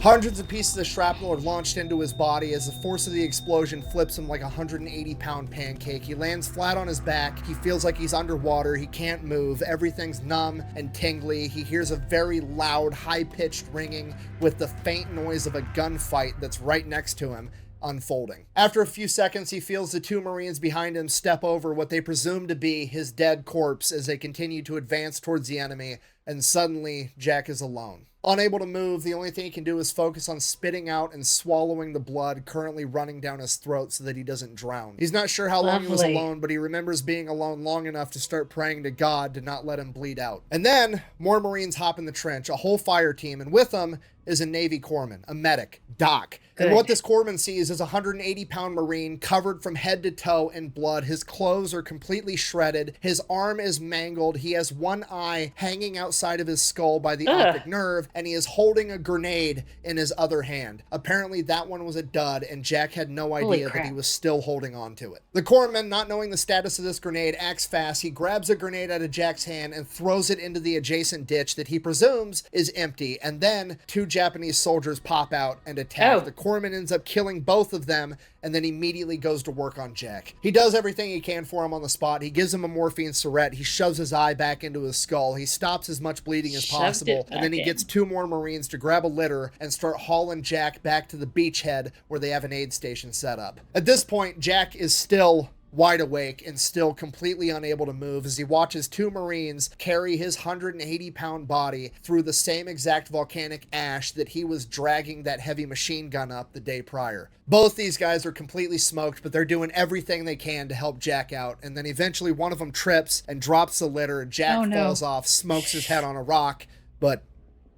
Speaker 2: Hundreds of pieces of shrapnel are launched into his body as the force of the explosion flips him like a 180-pound pancake. He lands flat on his back. He feels like he's underwater. He can't move. Everything's numb and tingly. He hears a very loud, high-pitched ringing with the faint noise of a gunfight that's right next to him unfolding. After a few seconds, he feels the 2 Marines behind him step over what they presume to be his dead corpse as they continue to advance towards the enemy, and suddenly Jack is alone. Unable to move, the only thing he can do is focus on spitting out and swallowing the blood currently running down his throat so that he doesn't drown. He's not sure how long he was alone, but he remembers being alone long enough to start praying to God to not let him bleed out. And then, more Marines hop in the trench, a whole fire team, and with them is a Navy corpsman, a medic, Doc. And what this corpsman sees is a 180-pound Marine covered from head to toe in blood. His clothes are completely shredded. His arm is mangled. He has one eye hanging outside of his skull by the optic nerve, and he is holding a grenade in his other hand. Apparently that one was a dud, and Jack had no idea that he was still holding on to it. The corpsman, not knowing the status of this grenade, acts fast. He grabs a grenade out of Jack's hand and throws it into the adjacent ditch that he presumes is empty, and then 2 Japanese soldiers pop out and attack. The corpsman ends up killing both of them and then immediately goes to work on Jack. He does everything he can for him on the spot. He gives him a morphine syringe. He shoves his eye back into his skull. He stops as much bleeding as possible. And then he gets 2 more Marines to grab a litter and start hauling Jack back to the beachhead where they have an aid station set up. At this point, Jack is still wide awake and still completely unable to move as he watches 2 Marines carry his 180-pound body through the same exact volcanic ash that he was dragging that heavy machine gun up the day prior. Both these guys are completely smoked, but they're doing everything they can to help Jack out, and then eventually one of them trips and drops the litter. Jack falls off, smokes his head on a rock, but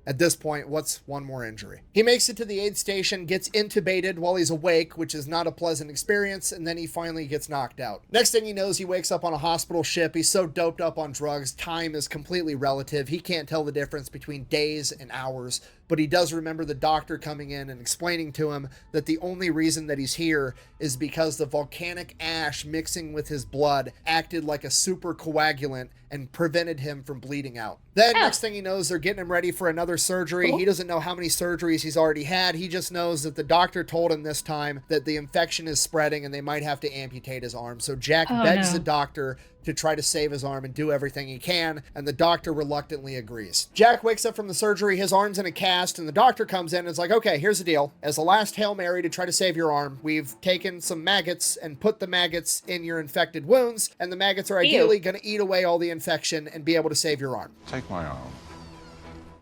Speaker 2: At this point, what's one more injury? He makes it to the aid station, gets intubated while he's awake, which is not a pleasant experience, and then he finally gets knocked out. Next thing he knows, he wakes up on a hospital ship. He's so doped up on drugs, time is completely relative. He can't tell the difference between days and hours, but he does remember the doctor coming in and explaining to him that the only reason that he's here is because the volcanic ash mixing with his blood acted like a super coagulant and prevented him from bleeding out. Then next thing he knows, they're getting him ready for another surgery. He doesn't know how many surgeries he's already had. He just knows that the doctor told him this time that the infection is spreading and they might have to amputate his arm. So Jack begs the doctor to try to save his arm and do everything he can, and the doctor reluctantly agrees. Jack wakes up from the surgery, his arm's in a cast, and the doctor comes in and is like, okay, here's the deal. As a last Hail Mary to try to save your arm, we've taken some maggots and put the maggots in your infected wounds, and the maggots are ideally going to eat away all the infection and be able to save your arm.
Speaker 12: Take my arm.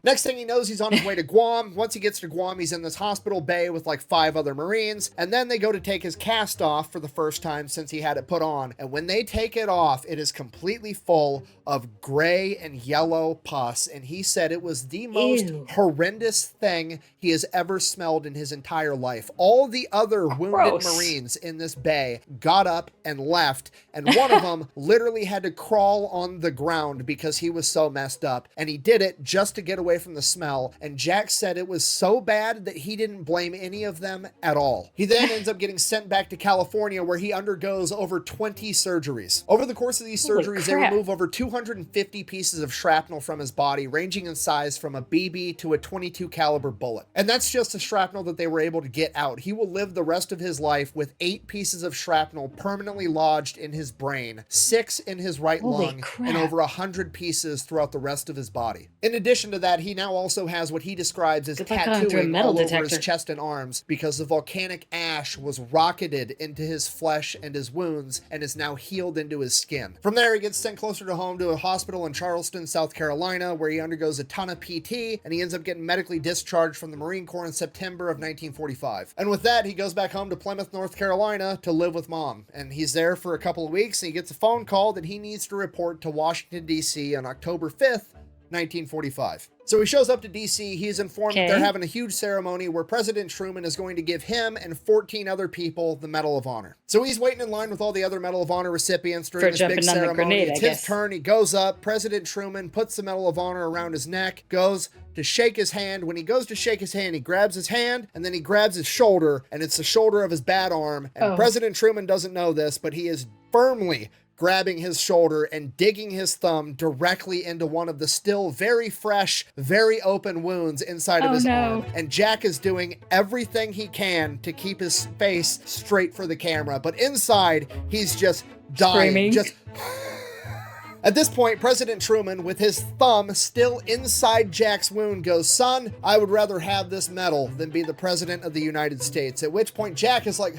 Speaker 2: Next thing he knows, he's on his way to Guam. Once he gets to Guam, he's in this hospital bay with like 5 other Marines. And then they go to take his cast off for the first time since he had it put on. And when they take it off, it is completely full of gray and yellow pus. And he said it was the most horrendous thing he has ever smelled in his entire life. All the other wounded Marines in this bay got up and left. And one of them literally had to crawl on the ground because he was so messed up. And he did it just to get away from the smell, and Jack said it was so bad that he didn't blame any of them at all. He then ends up getting sent back to California, where he undergoes over 20 surgeries. Over the course of these surgeries, they remove over 250 pieces of shrapnel from his body, ranging in size from a BB to a 22 caliber bullet. And that's just the shrapnel that they were able to get out. He will live the rest of his life with 8 pieces of shrapnel permanently lodged in his brain, 6 in his right lung, and over 100 pieces throughout the rest of his body. In addition to that, he now also has what he describes as tattooing all over his chest and arms because the volcanic ash was rocketed into his flesh and his wounds and is now healed into his skin. From there, he gets sent closer to home to a hospital in Charleston, South Carolina, where he undergoes a ton of PT, and he ends up getting medically discharged from the Marine Corps in September of 1945. And with that, he goes back home to Plymouth, North Carolina to live with Mom. And he's there for a couple of weeks, and he gets a phone call that he needs to report to Washington, D.C. on October 5th, 1945. So he shows up to DC. He's informed that they're having a huge ceremony where President Truman is going to give him and 14 other people the Medal of Honor. So he's waiting in line with all the other Medal of Honor recipients during this big ceremony. It's his turn. He goes up. President Truman puts the Medal of Honor around his neck, goes to shake his hand. When he goes to shake his hand, he grabs his hand and then he grabs his shoulder, and it's the shoulder of his bad arm. And President Truman doesn't know this, but he is firmly grabbing his shoulder and digging his thumb directly into one of the still very fresh, very open wounds inside of his arm. And Jack is doing everything he can to keep his face straight for the camera, but inside he's just dying. At this point, President Truman, with his thumb still inside Jack's wound, goes, "Son, I would rather have this medal than be the president of the United States." At which point Jack is like,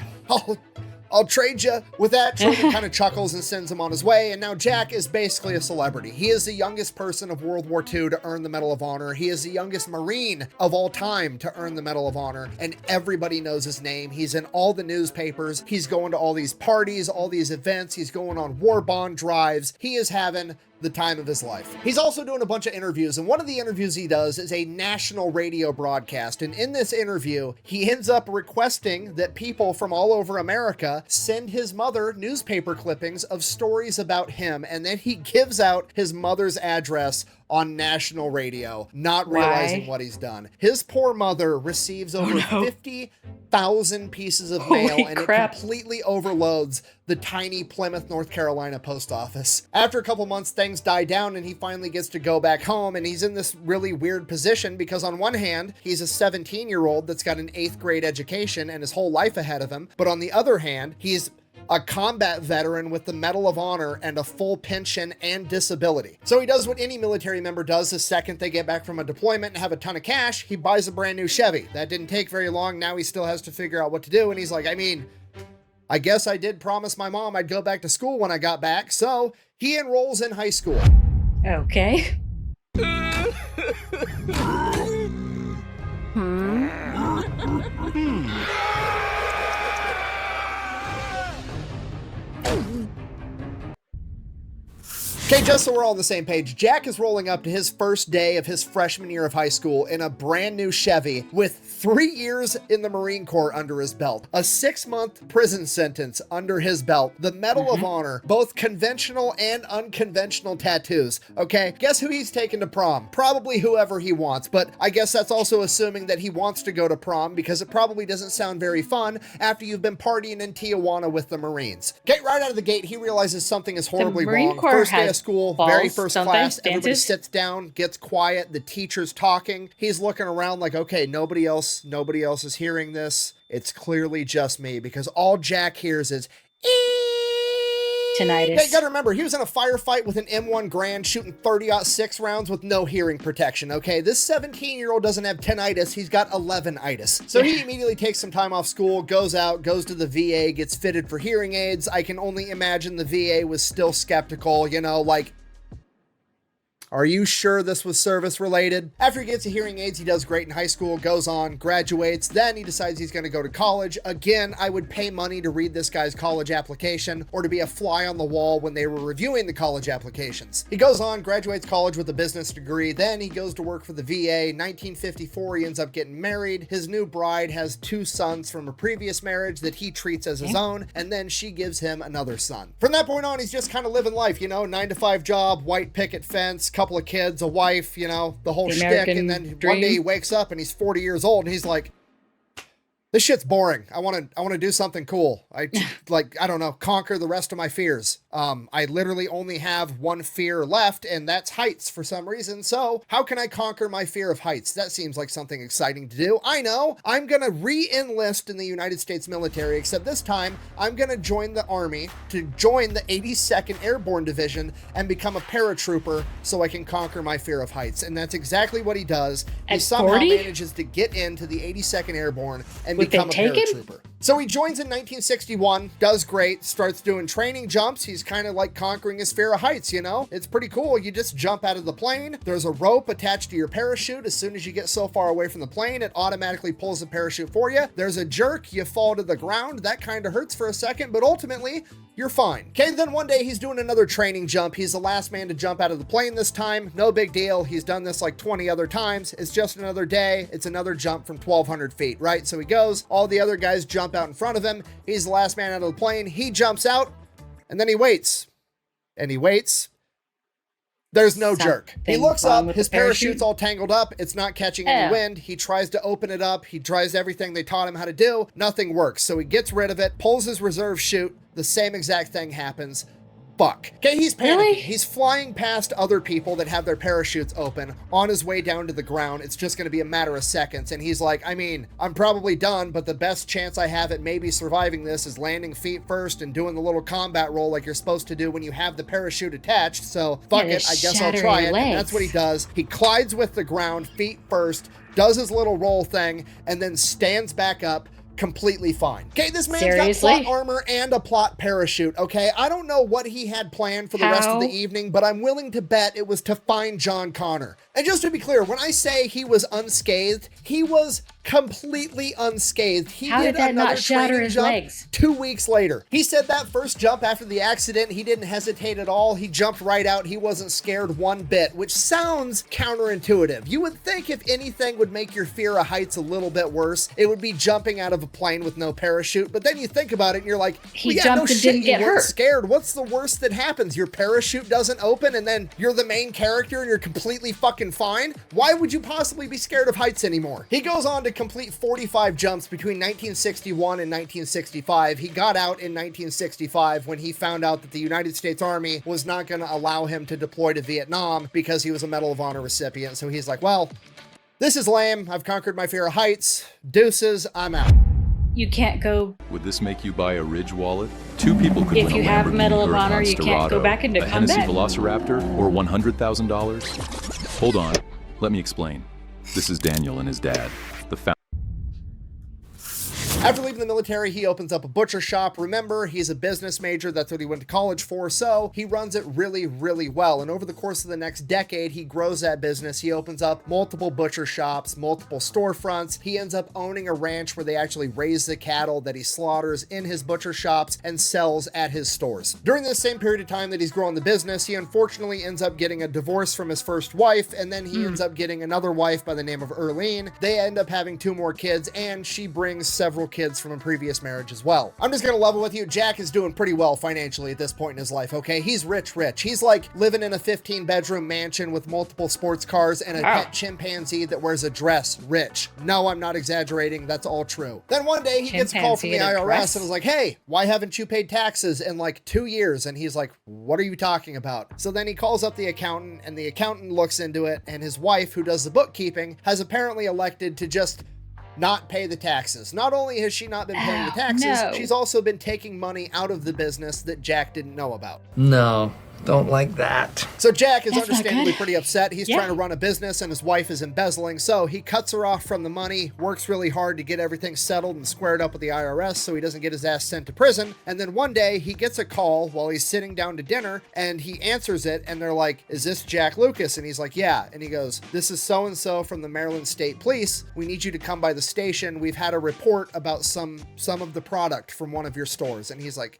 Speaker 2: I'll trade you. With that, Truman kind of chuckles and sends him on his way, and now Jack is basically a celebrity. He is the youngest person of World War II to earn the Medal of Honor. He is the youngest Marine of all time to earn the Medal of Honor, and everybody knows his name. He's in all the newspapers. He's going to all these parties, all these events. He's going on war bond drives. He is having the time of his life. He's also doing a bunch of interviews, and one of the interviews he does is a national radio broadcast, and in this interview, he ends up requesting that people from all over America send his mother newspaper clippings of stories about him, and then he gives out his mother's address on national radio, not realizing what he's done. His poor mother receives over 50,000 pieces of mail, and it completely overloads the tiny Plymouth, North Carolina post office. After a couple months, things die down, and he finally gets to go back home, and he's in this really weird position because on one hand, he's a 17-year-old that's got an 8th grade education and his whole life ahead of him, but on the other hand, he's a combat veteran with the Medal of Honor and a full pension and disability. So he does what any military member does the second they get back from a deployment and have a ton of cash. He buys a brand new Chevy. That didn't take very long. Now he still has to figure out what to do. And he's like, I guess I did promise my mom I'd go back to school when I got back. So he enrolls in high school.
Speaker 1: Okay.
Speaker 2: Okay, just so we're all on the same page, Jack is rolling up to his first day of his freshman year of high school in a brand new Chevy with 3 years in the Marine Corps under his belt, a 6-month prison sentence under his belt, the Medal of Honor, both conventional and unconventional tattoos. Okay, guess who he's taking to prom? Probably whoever he wants, but I guess that's also assuming that he wants to go to prom because it probably doesn't sound very fun after you've been partying in Tijuana with the Marines. Okay, right out of the gate, he realizes something is horribly wrong. First day of school, very first class, everybody sits down, gets quiet, the teacher's talking. He's looking around like, okay, nobody else is hearing this. It's clearly just me, because all Jack hears is
Speaker 1: tinnitus.
Speaker 2: Hey, you gotta remember, he was in a firefight with an M1 Grand shooting 30-06 rounds with no hearing protection, okay? This 17-year-old doesn't have tinnitus, he's got 11-itis. So he immediately takes some time off school, goes out, goes to the VA, gets fitted for hearing aids. I can only imagine the VA was still skeptical, you know, like, are you sure this was service related? After he gets the hearing aids, he does great in high school, goes on, graduates, then he decides he's gonna go to college. Again, I would pay money to read this guy's college application or to be a fly on the wall when they were reviewing the college applications. He goes on, graduates college with a business degree, then he goes to work for the VA. 1954, he ends up getting married. His new bride has 2 sons from a previous marriage that he treats as his own, and then she gives him another son. From that point on, he's just kind of living life, you know, 9-to-5 job, white picket fence, couple of kids, a wife, you know, the whole shtick, and then one day he wakes up and he's 40 years old and he's like, this shit's boring. I want to do something cool. I don't know, conquer the rest of my fears. I literally only have one fear left, and that's heights for some reason. So how can I conquer my fear of heights? That seems like something exciting to do. I know, I'm going to re-enlist in the United States military, except this time I'm going to join the Army to join the 82nd Airborne Division and become a paratrooper so I can conquer my fear of heights. And that's exactly what he does. He somehow manages to get into the 82nd Airborne and become a paratrooper. So he joins in 1961, does great, starts doing training jumps. He's kind of like conquering his fear of heights, you know? It's pretty cool. You just jump out of the plane. There's a rope attached to your parachute. As soon as you get so far away from the plane, it automatically pulls the parachute for you. There's a jerk. You fall to the ground. That kind of hurts for a second, but ultimately, you're fine. Okay, then one day he's doing another training jump. He's the last man to jump out of the plane this time. No big deal. He's done this like 20 other times. It's just another day. It's another jump from 1,200 feet, right? So he goes, all the other guys jump out in front of him. He's the last man out of the plane. He jumps out, and then he waits. And he waits. There's no jerk. He looks up, his parachute's all tangled up. It's not catching any wind. He tries to open it up. He tries everything they taught him how to do. Nothing works. So he gets rid of it, pulls his reserve chute. The same exact thing happens. Fuck. Okay, he's panicking. Really? He's flying past other people that have their parachutes open on his way down to the ground. It's just going to be a matter of seconds. And he's like, I mean, I'm probably done, but the best chance I have at maybe surviving this is landing feet first and doing the little combat roll like you're supposed to do when you have the parachute attached. So fuck it, I guess I'll try it. And that's what he does. He collides with the ground, feet first, does his little roll thing, and then stands back up, completely fine. Okay, this man's got plot armor and a plot parachute, okay? I don't know what he had planned for the rest of the evening, but I'm willing to bet it was to find John Connor. And just to be clear, when I say he was unscathed, he was completely unscathed. He did another training jump 2 weeks later. He said that first jump after the accident, he didn't hesitate at all. He jumped right out. He wasn't scared one bit, which sounds counterintuitive. You would think if anything would make your fear of heights a little bit worse, it would be jumping out of a plane with no parachute. But then you think about it and you're like,
Speaker 1: he jumped and didn't get hurt.
Speaker 2: Scared. What's the worst that happens? Your parachute doesn't open and then you're the main character and you're completely fucking fine? Why would you possibly be scared of heights anymore? He goes on to complete 45 jumps between 1961 and 1965. He got out in 1965 when he found out that the United States Army was not going to allow him to deploy to Vietnam because he was a Medal of Honor recipient. So he's like, well, this is lame. I've conquered my fear of heights. Deuces, I'm out.
Speaker 1: You can't go.
Speaker 12: Would this make you buy a Ridge wallet? 2 people could
Speaker 1: if
Speaker 12: win
Speaker 1: you
Speaker 12: a
Speaker 1: have
Speaker 12: Lamborghini
Speaker 1: Medal of
Speaker 12: or a
Speaker 1: Honor, you can't go back into
Speaker 12: a Hennessy
Speaker 1: combat.
Speaker 12: Velociraptor, or $100,000? Hold on. Let me explain. This is Daniel and his dad, the founder.
Speaker 2: After leaving the military, he opens up a butcher shop. Remember, he's a business major. That's what he went to college for. So he runs it really, really well. And over the course of the next decade, he grows that business. He opens up multiple butcher shops, multiple storefronts. He ends up owning a ranch where they actually raise the cattle that he slaughters in his butcher shops and sells at his stores. During this same period of time that he's growing the business, he unfortunately ends up getting a divorce from his first wife, and then he ends up getting another wife by the name of Erlene. They end up having 2 more kids, and she brings several kids from a previous marriage as well. I'm just gonna level with you. Jack is doing pretty well financially at this point in his life, okay? He's rich. He's like living in a 15-bedroom mansion with multiple sports cars and a pet chimpanzee that wears a dress. Rich. No, I'm not exaggerating. That's all true. Then one day he gets a call from the IRS and was like, hey, why haven't you paid taxes in like 2 years? And he's like, what are you talking about? So then he calls up the accountant, and the accountant looks into it, and his wife, who does the bookkeeping, has apparently elected to just not pay the taxes. Not only has she not been paying the taxes, she's also been taking money out of the business that Jack didn't know about.
Speaker 13: No, don't like that.
Speaker 2: So Jack is understandably pretty upset. He's trying to run a business and his wife is embezzling. So he cuts her off from the money, works really hard to get everything settled and squared up with the IRS so he doesn't get his ass sent to prison. And then one day he gets a call while he's sitting down to dinner and he answers it and they're like, is this Jack Lucas? And he's like, yeah. And he goes, this is so-and-so from the Maryland State Police. We need you to come by the station. We've had a report about some of the product from one of your stores. And he's like,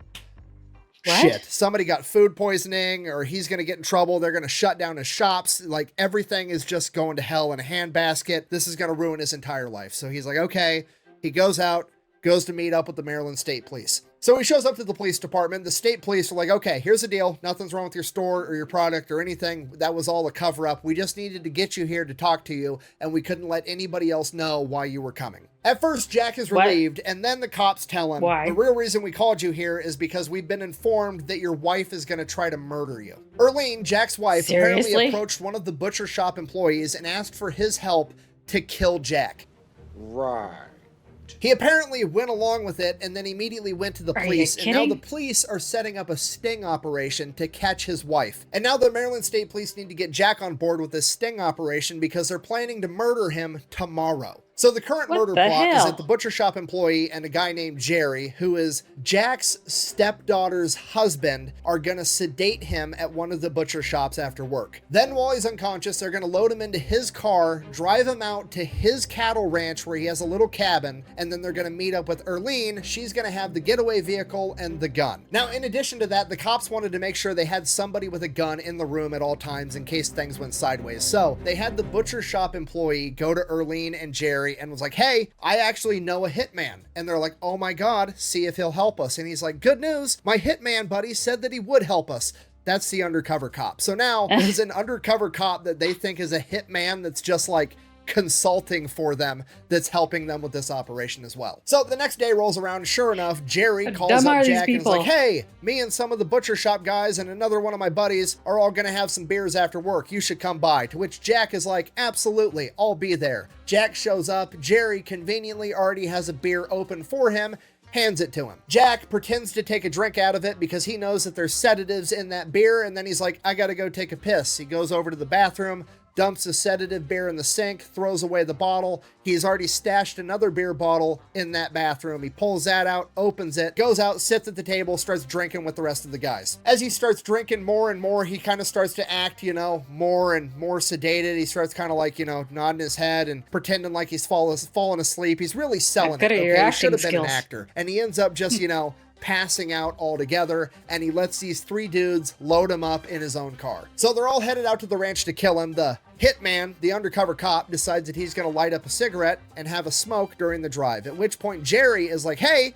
Speaker 2: shit, somebody got food poisoning or he's going to get in trouble. They're going to shut down his shops. Like everything is just going to hell in a handbasket. This is going to ruin his entire life. So he's like, okay, he goes out, goes to meet up with the Maryland State Police. So he shows up to the police department. The state police are like, okay, here's the deal. Nothing's wrong with your store or your product or anything. That was all a cover up. We just needed to get you here to talk to you, and we couldn't let anybody else know why you were coming. At first, Jack is relieved, and then the cops tell him, the real reason we called you here is because we've been informed that your wife is going to try to murder you. Erlene, Jack's wife, apparently approached one of the butcher shop employees and asked for his help to kill Jack.
Speaker 4: Right.
Speaker 2: He apparently went along with it and then immediately went to the police, and now the police are setting up a sting operation to catch his wife. And now the Maryland State Police need to get Jack on board with this sting operation because they're planning to murder him tomorrow. So the current murder plot is that the butcher shop employee and a guy named Jerry, who is Jack's stepdaughter's husband, are gonna sedate him at one of the butcher shops after work. Then while he's unconscious, they're gonna load him into his car, drive him out to his cattle ranch where he has a little cabin, and then they're gonna meet up with Erlene. She's gonna have the getaway vehicle and the gun. Now, in addition to that, the cops wanted to make sure they had somebody with a gun in the room at all times in case things went sideways. So they had the butcher shop employee go to Erlene and Jerry and was like, hey, I actually know a hitman. And they're like, oh my God, see if he'll help us. And he's like, good news, my hitman buddy said that he would help us. That's the undercover cop. So now there's an undercover cop that they think is a hitman that's just like consulting for them, that's helping them with this operation as well. So the next day rolls around, sure enough, Jerry calls up Jack and is like, hey, me and some of the butcher shop guys and another one of my buddies are all gonna have some beers after work. You should come by. To which Jack is like, absolutely, I'll be there. Jack shows up. Jerry conveniently already has a beer open for him, hands it to him. Jack pretends to take a drink out of it because he knows that there's sedatives in that beer, and then he's like, I gotta go take a piss. He goes over to the bathroom, dumps a sedative beer in the sink, throws away the bottle. He's already stashed another beer bottle in that bathroom. He pulls that out, opens it, goes out, sits at the table, starts drinking with the rest of the guys. As he starts drinking more and more, he kind of starts to act, more and more sedated. He starts kind of like, nodding his head and pretending like he's falling asleep. He's really selling it. Okay? He should have been an actor. And he ends up just, passing out altogether, and he lets these 3 dudes load him up in his own car. So they're all headed out to the ranch to kill him. The hitman, the undercover cop, decides that he's going to light up a cigarette and have a smoke during the drive, at which point Jerry is like, hey,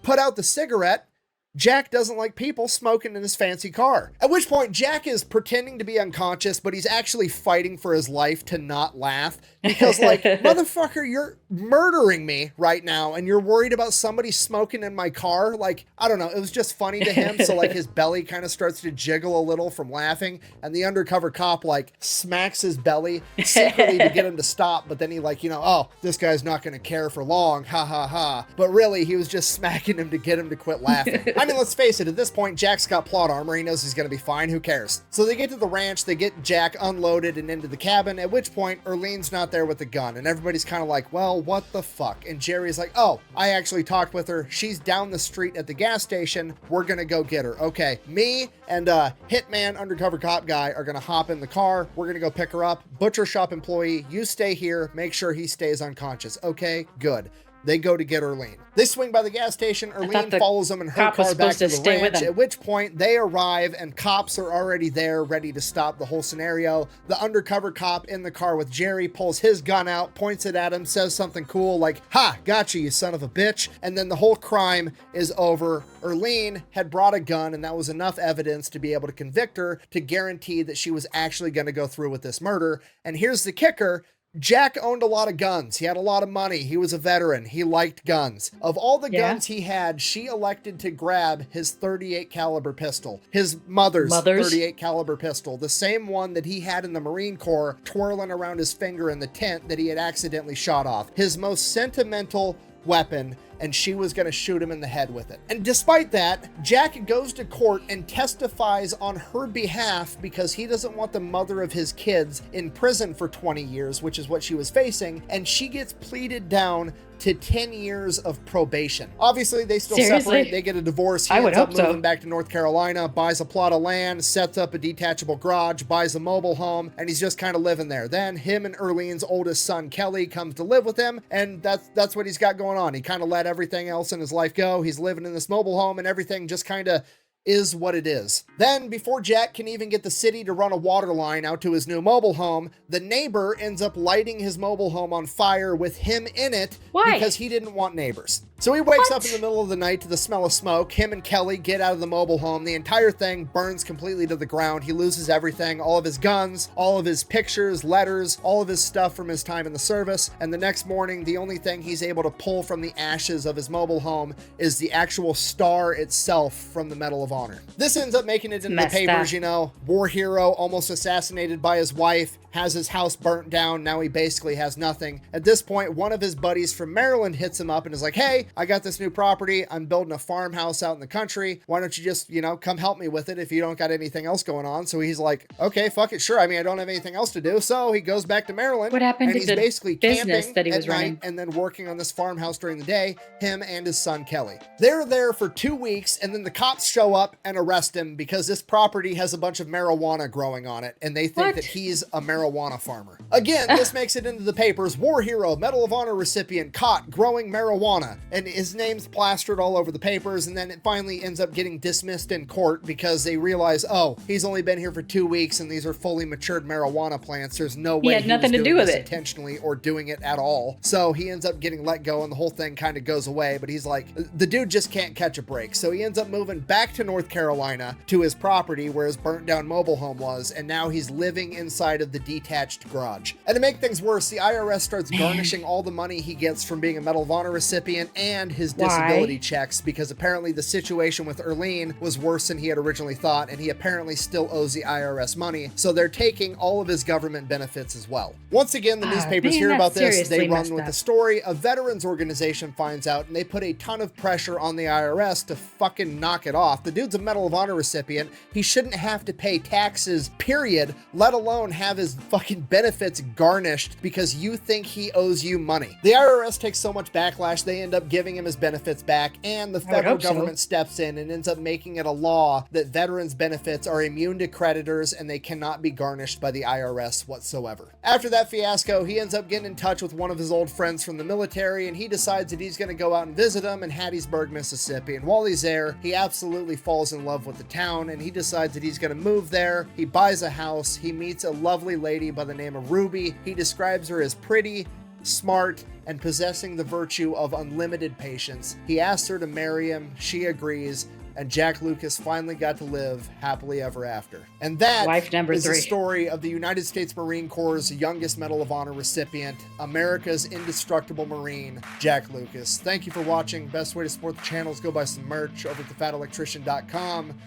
Speaker 2: put out the cigarette. Jack doesn't like people smoking in his fancy car. At which point Jack is pretending to be unconscious, but he's actually fighting for his life to not laugh because motherfucker, you're murdering me right now and you're worried about somebody smoking in my car. I don't know. It was just funny to him. So his belly kind of starts to jiggle a little from laughing, and the undercover cop smacks his belly secretly to get him to stop. But then he oh, this guy's not going to care for long. Ha ha ha. But really he was just smacking him to get him to quit laughing. I mean, let's face it, at this point, Jack's got plot armor. He knows he's going to be fine. Who cares? So they get to the ranch, they get Jack unloaded and into the cabin, at which point Erlene's not there with the gun. And everybody's kind of like, well, what the fuck? And Jerry's like, oh, I actually talked with her. She's down the street at the gas station. We're going to go get her. Okay, me and hitman undercover cop guy are going to hop in the car. We're going to go pick her up. Butcher shop employee, you stay here. Make sure he stays unconscious. Okay, good. They go to get Erlene. They swing by the gas station. Erlene follows them in her car back to the ranch, at which point they arrive and cops are already there ready to stop the whole scenario. The undercover cop in the car with Jerry pulls his gun out, points it at him, says something cool like, ha, gotcha, you son of a bitch. And then the whole crime is over. Erlene had brought a gun, and that was enough evidence to be able to convict her to guarantee that she was actually going to go through with this murder. And here's the kicker. Jack owned a lot of guns. He had a lot of money. He was a veteran. He liked guns. Of all the guns he had, she elected to grab his 38 caliber pistol, his mother's 38 caliber pistol, the same one that he had in the Marine Corps twirling around his finger in the tent that he had accidentally shot off. His most sentimental weapon, and she was going to shoot him in the head with it. And despite that, Jack goes to court and testifies on her behalf because he doesn't want the mother of his kids in prison for 20 years, which is what she was facing, and she gets pleaded down to 10 years of probation. Obviously, they still separate. They get a divorce. He ends up moving back to North Carolina, buys a plot of land, sets up a detachable garage, buys a mobile home, and he's just kind of living there. Then him and Erlene's oldest son, Kelly, comes to live with him, and that's what he's got going on. He kind of let everything else in his life go. He's living in this mobile home, and everything just kind of is what it is. Then, before Jack can even get the city to run a water line out to his new mobile home, the neighbor ends up lighting his mobile home on fire with him in it because he didn't want neighbors. So he wakes up in the middle of the night to the smell of smoke. Him and Kelly get out of the mobile home. The entire thing burns completely to the ground. He loses everything, all of his guns, all of his pictures, letters, all of his stuff from his time in the service. And the next morning, the only thing he's able to pull from the ashes of his mobile home is the actual star itself from the Medal of Honor. This ends up making it into the papers, you know, war hero almost assassinated by his wife, has his house burnt down. Now he basically has nothing. At this point, one of his buddies from Maryland hits him up and is like, hey, I got this new property. I'm building a farmhouse out in the country. Why don't you just, you know, come help me with it if you don't got anything else going on? So he's like, okay, fuck it. Sure. I mean, I don't have anything else to do. So he goes back to Maryland.
Speaker 1: What happened to
Speaker 2: he's
Speaker 1: the
Speaker 2: basically
Speaker 1: business
Speaker 2: camping
Speaker 1: that he was
Speaker 2: at night
Speaker 1: running?
Speaker 2: and then working on this farmhouse during the day, him and his son, Kelly. They're there for 2 weeks, and then the cops show up and arrest him because this property has a bunch of marijuana growing on it, and they think that he's a marijuana farmer. Again, this makes it into the papers. War hero, Medal of Honor recipient, caught growing marijuana. And his name's plastered all over the papers, and then it finally ends up getting dismissed in court because they realize, oh, he's only been here for 2 weeks, and these are fully matured marijuana plants. There's no way
Speaker 1: he had nothing to do with it
Speaker 2: intentionally or doing it at all. So he ends up getting let go, and the whole thing kind of goes away. But he's like, the dude just can't catch a break. So he ends up moving back to North Carolina to his property where his burnt down mobile home was, and now he's living inside of the detached garage. And to make things worse, the IRS starts garnishing all the money he gets from being a Medal of Honor recipient and his disability checks, because apparently the situation with Erlene was worse than he had originally thought, and he apparently still owes the IRS money. So they're taking all of his government benefits as well. Once again, the newspapers hear about this. They run with the story. A veterans organization finds out, and they put a ton of pressure on the IRS to fucking knock it off. The dude's a Medal of Honor recipient. He shouldn't have to pay taxes, period, let alone have his fucking benefits garnished because you think he owes you money. The IRS takes so much backlash, they end up giving him his benefits back, and the federal government steps in and ends up making it a law that veterans' benefits are immune to creditors and they cannot be garnished by the IRS whatsoever. After that fiasco, he ends up getting in touch with one of his old friends from the military, and he decides that he's going to go out and visit him in Hattiesburg, Mississippi. And while he's there, he absolutely falls in love with the town, and he decides that he's going to move there. He buys a house. He meets a lovely lady by the name of Ruby. He describes her as pretty, smart, and possessing the virtue of unlimited patience. He asks her to marry him. She agrees. And Jack Lucas finally got to live happily ever after. And that is the story of the United States Marine Corps' youngest Medal of Honor recipient, America's indestructible Marine, Jack Lucas. Thank you for watching. Best way to support the channel is go buy some merch over at thefatelectrician.com.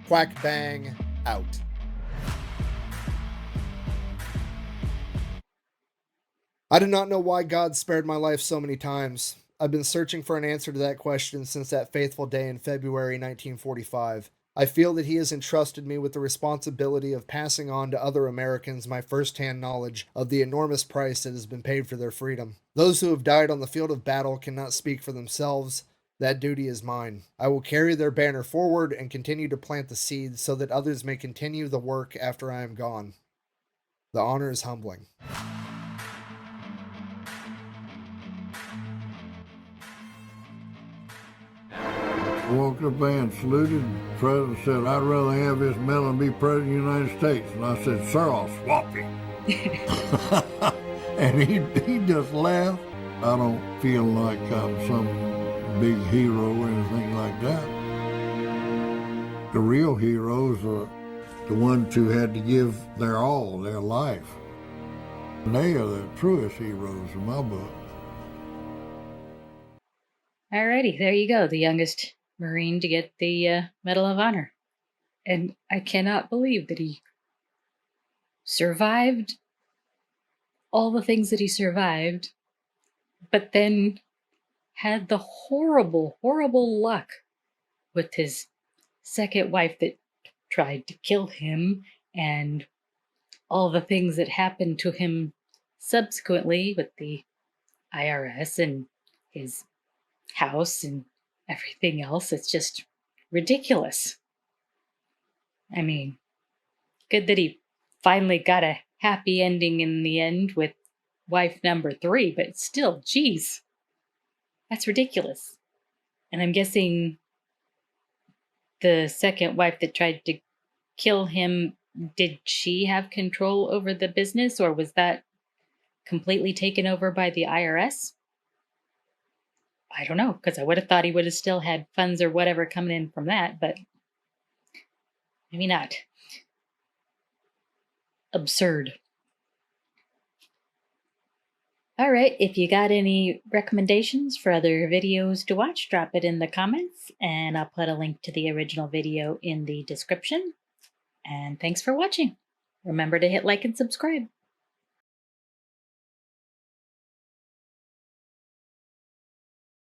Speaker 2: Quack bang out. I do not know why God spared my life so many times. I've been searching for an answer to that question since that fateful day in February 1945. I feel that he has entrusted me with the responsibility of passing on to other Americans my first-hand knowledge of the enormous price that has been paid for their freedom. Those who have died on the field of battle cannot speak for themselves. That duty is mine. I will carry their banner forward and continue to plant the seeds so that others may continue the work after I am gone. The honor is humbling.
Speaker 7: I walked up there and saluted. The president said, "I'd rather have this medal than be president of the United States." And I said, "Sir, I'll swap you." And he just laughed. I don't feel like I'm some big hero or anything like that. The real heroes are the ones who had to give their all, their life. And they are the truest heroes in my book.
Speaker 1: Alrighty, there you go. The youngest Marine to get the Medal of Honor. And I cannot believe that he survived all the things that he survived, but then had the horrible, horrible luck with his second wife that tried to kill him, and all the things that happened to him subsequently with the IRS and his house and everything else. It's just ridiculous. I mean, good that he finally got a happy ending in the end with wife number 3, but still, geez, that's ridiculous. And I'm guessing the second wife that tried to kill him, did she have control over the business, or was that completely taken over by the IRS? I don't know, because I would have thought he would have still had funds or whatever coming in from that, but maybe not. Absurd. All right, if you got any recommendations for other videos to watch, drop it in the comments, and I'll put a link to the original video in the description. And thanks for watching. Remember to hit like and subscribe.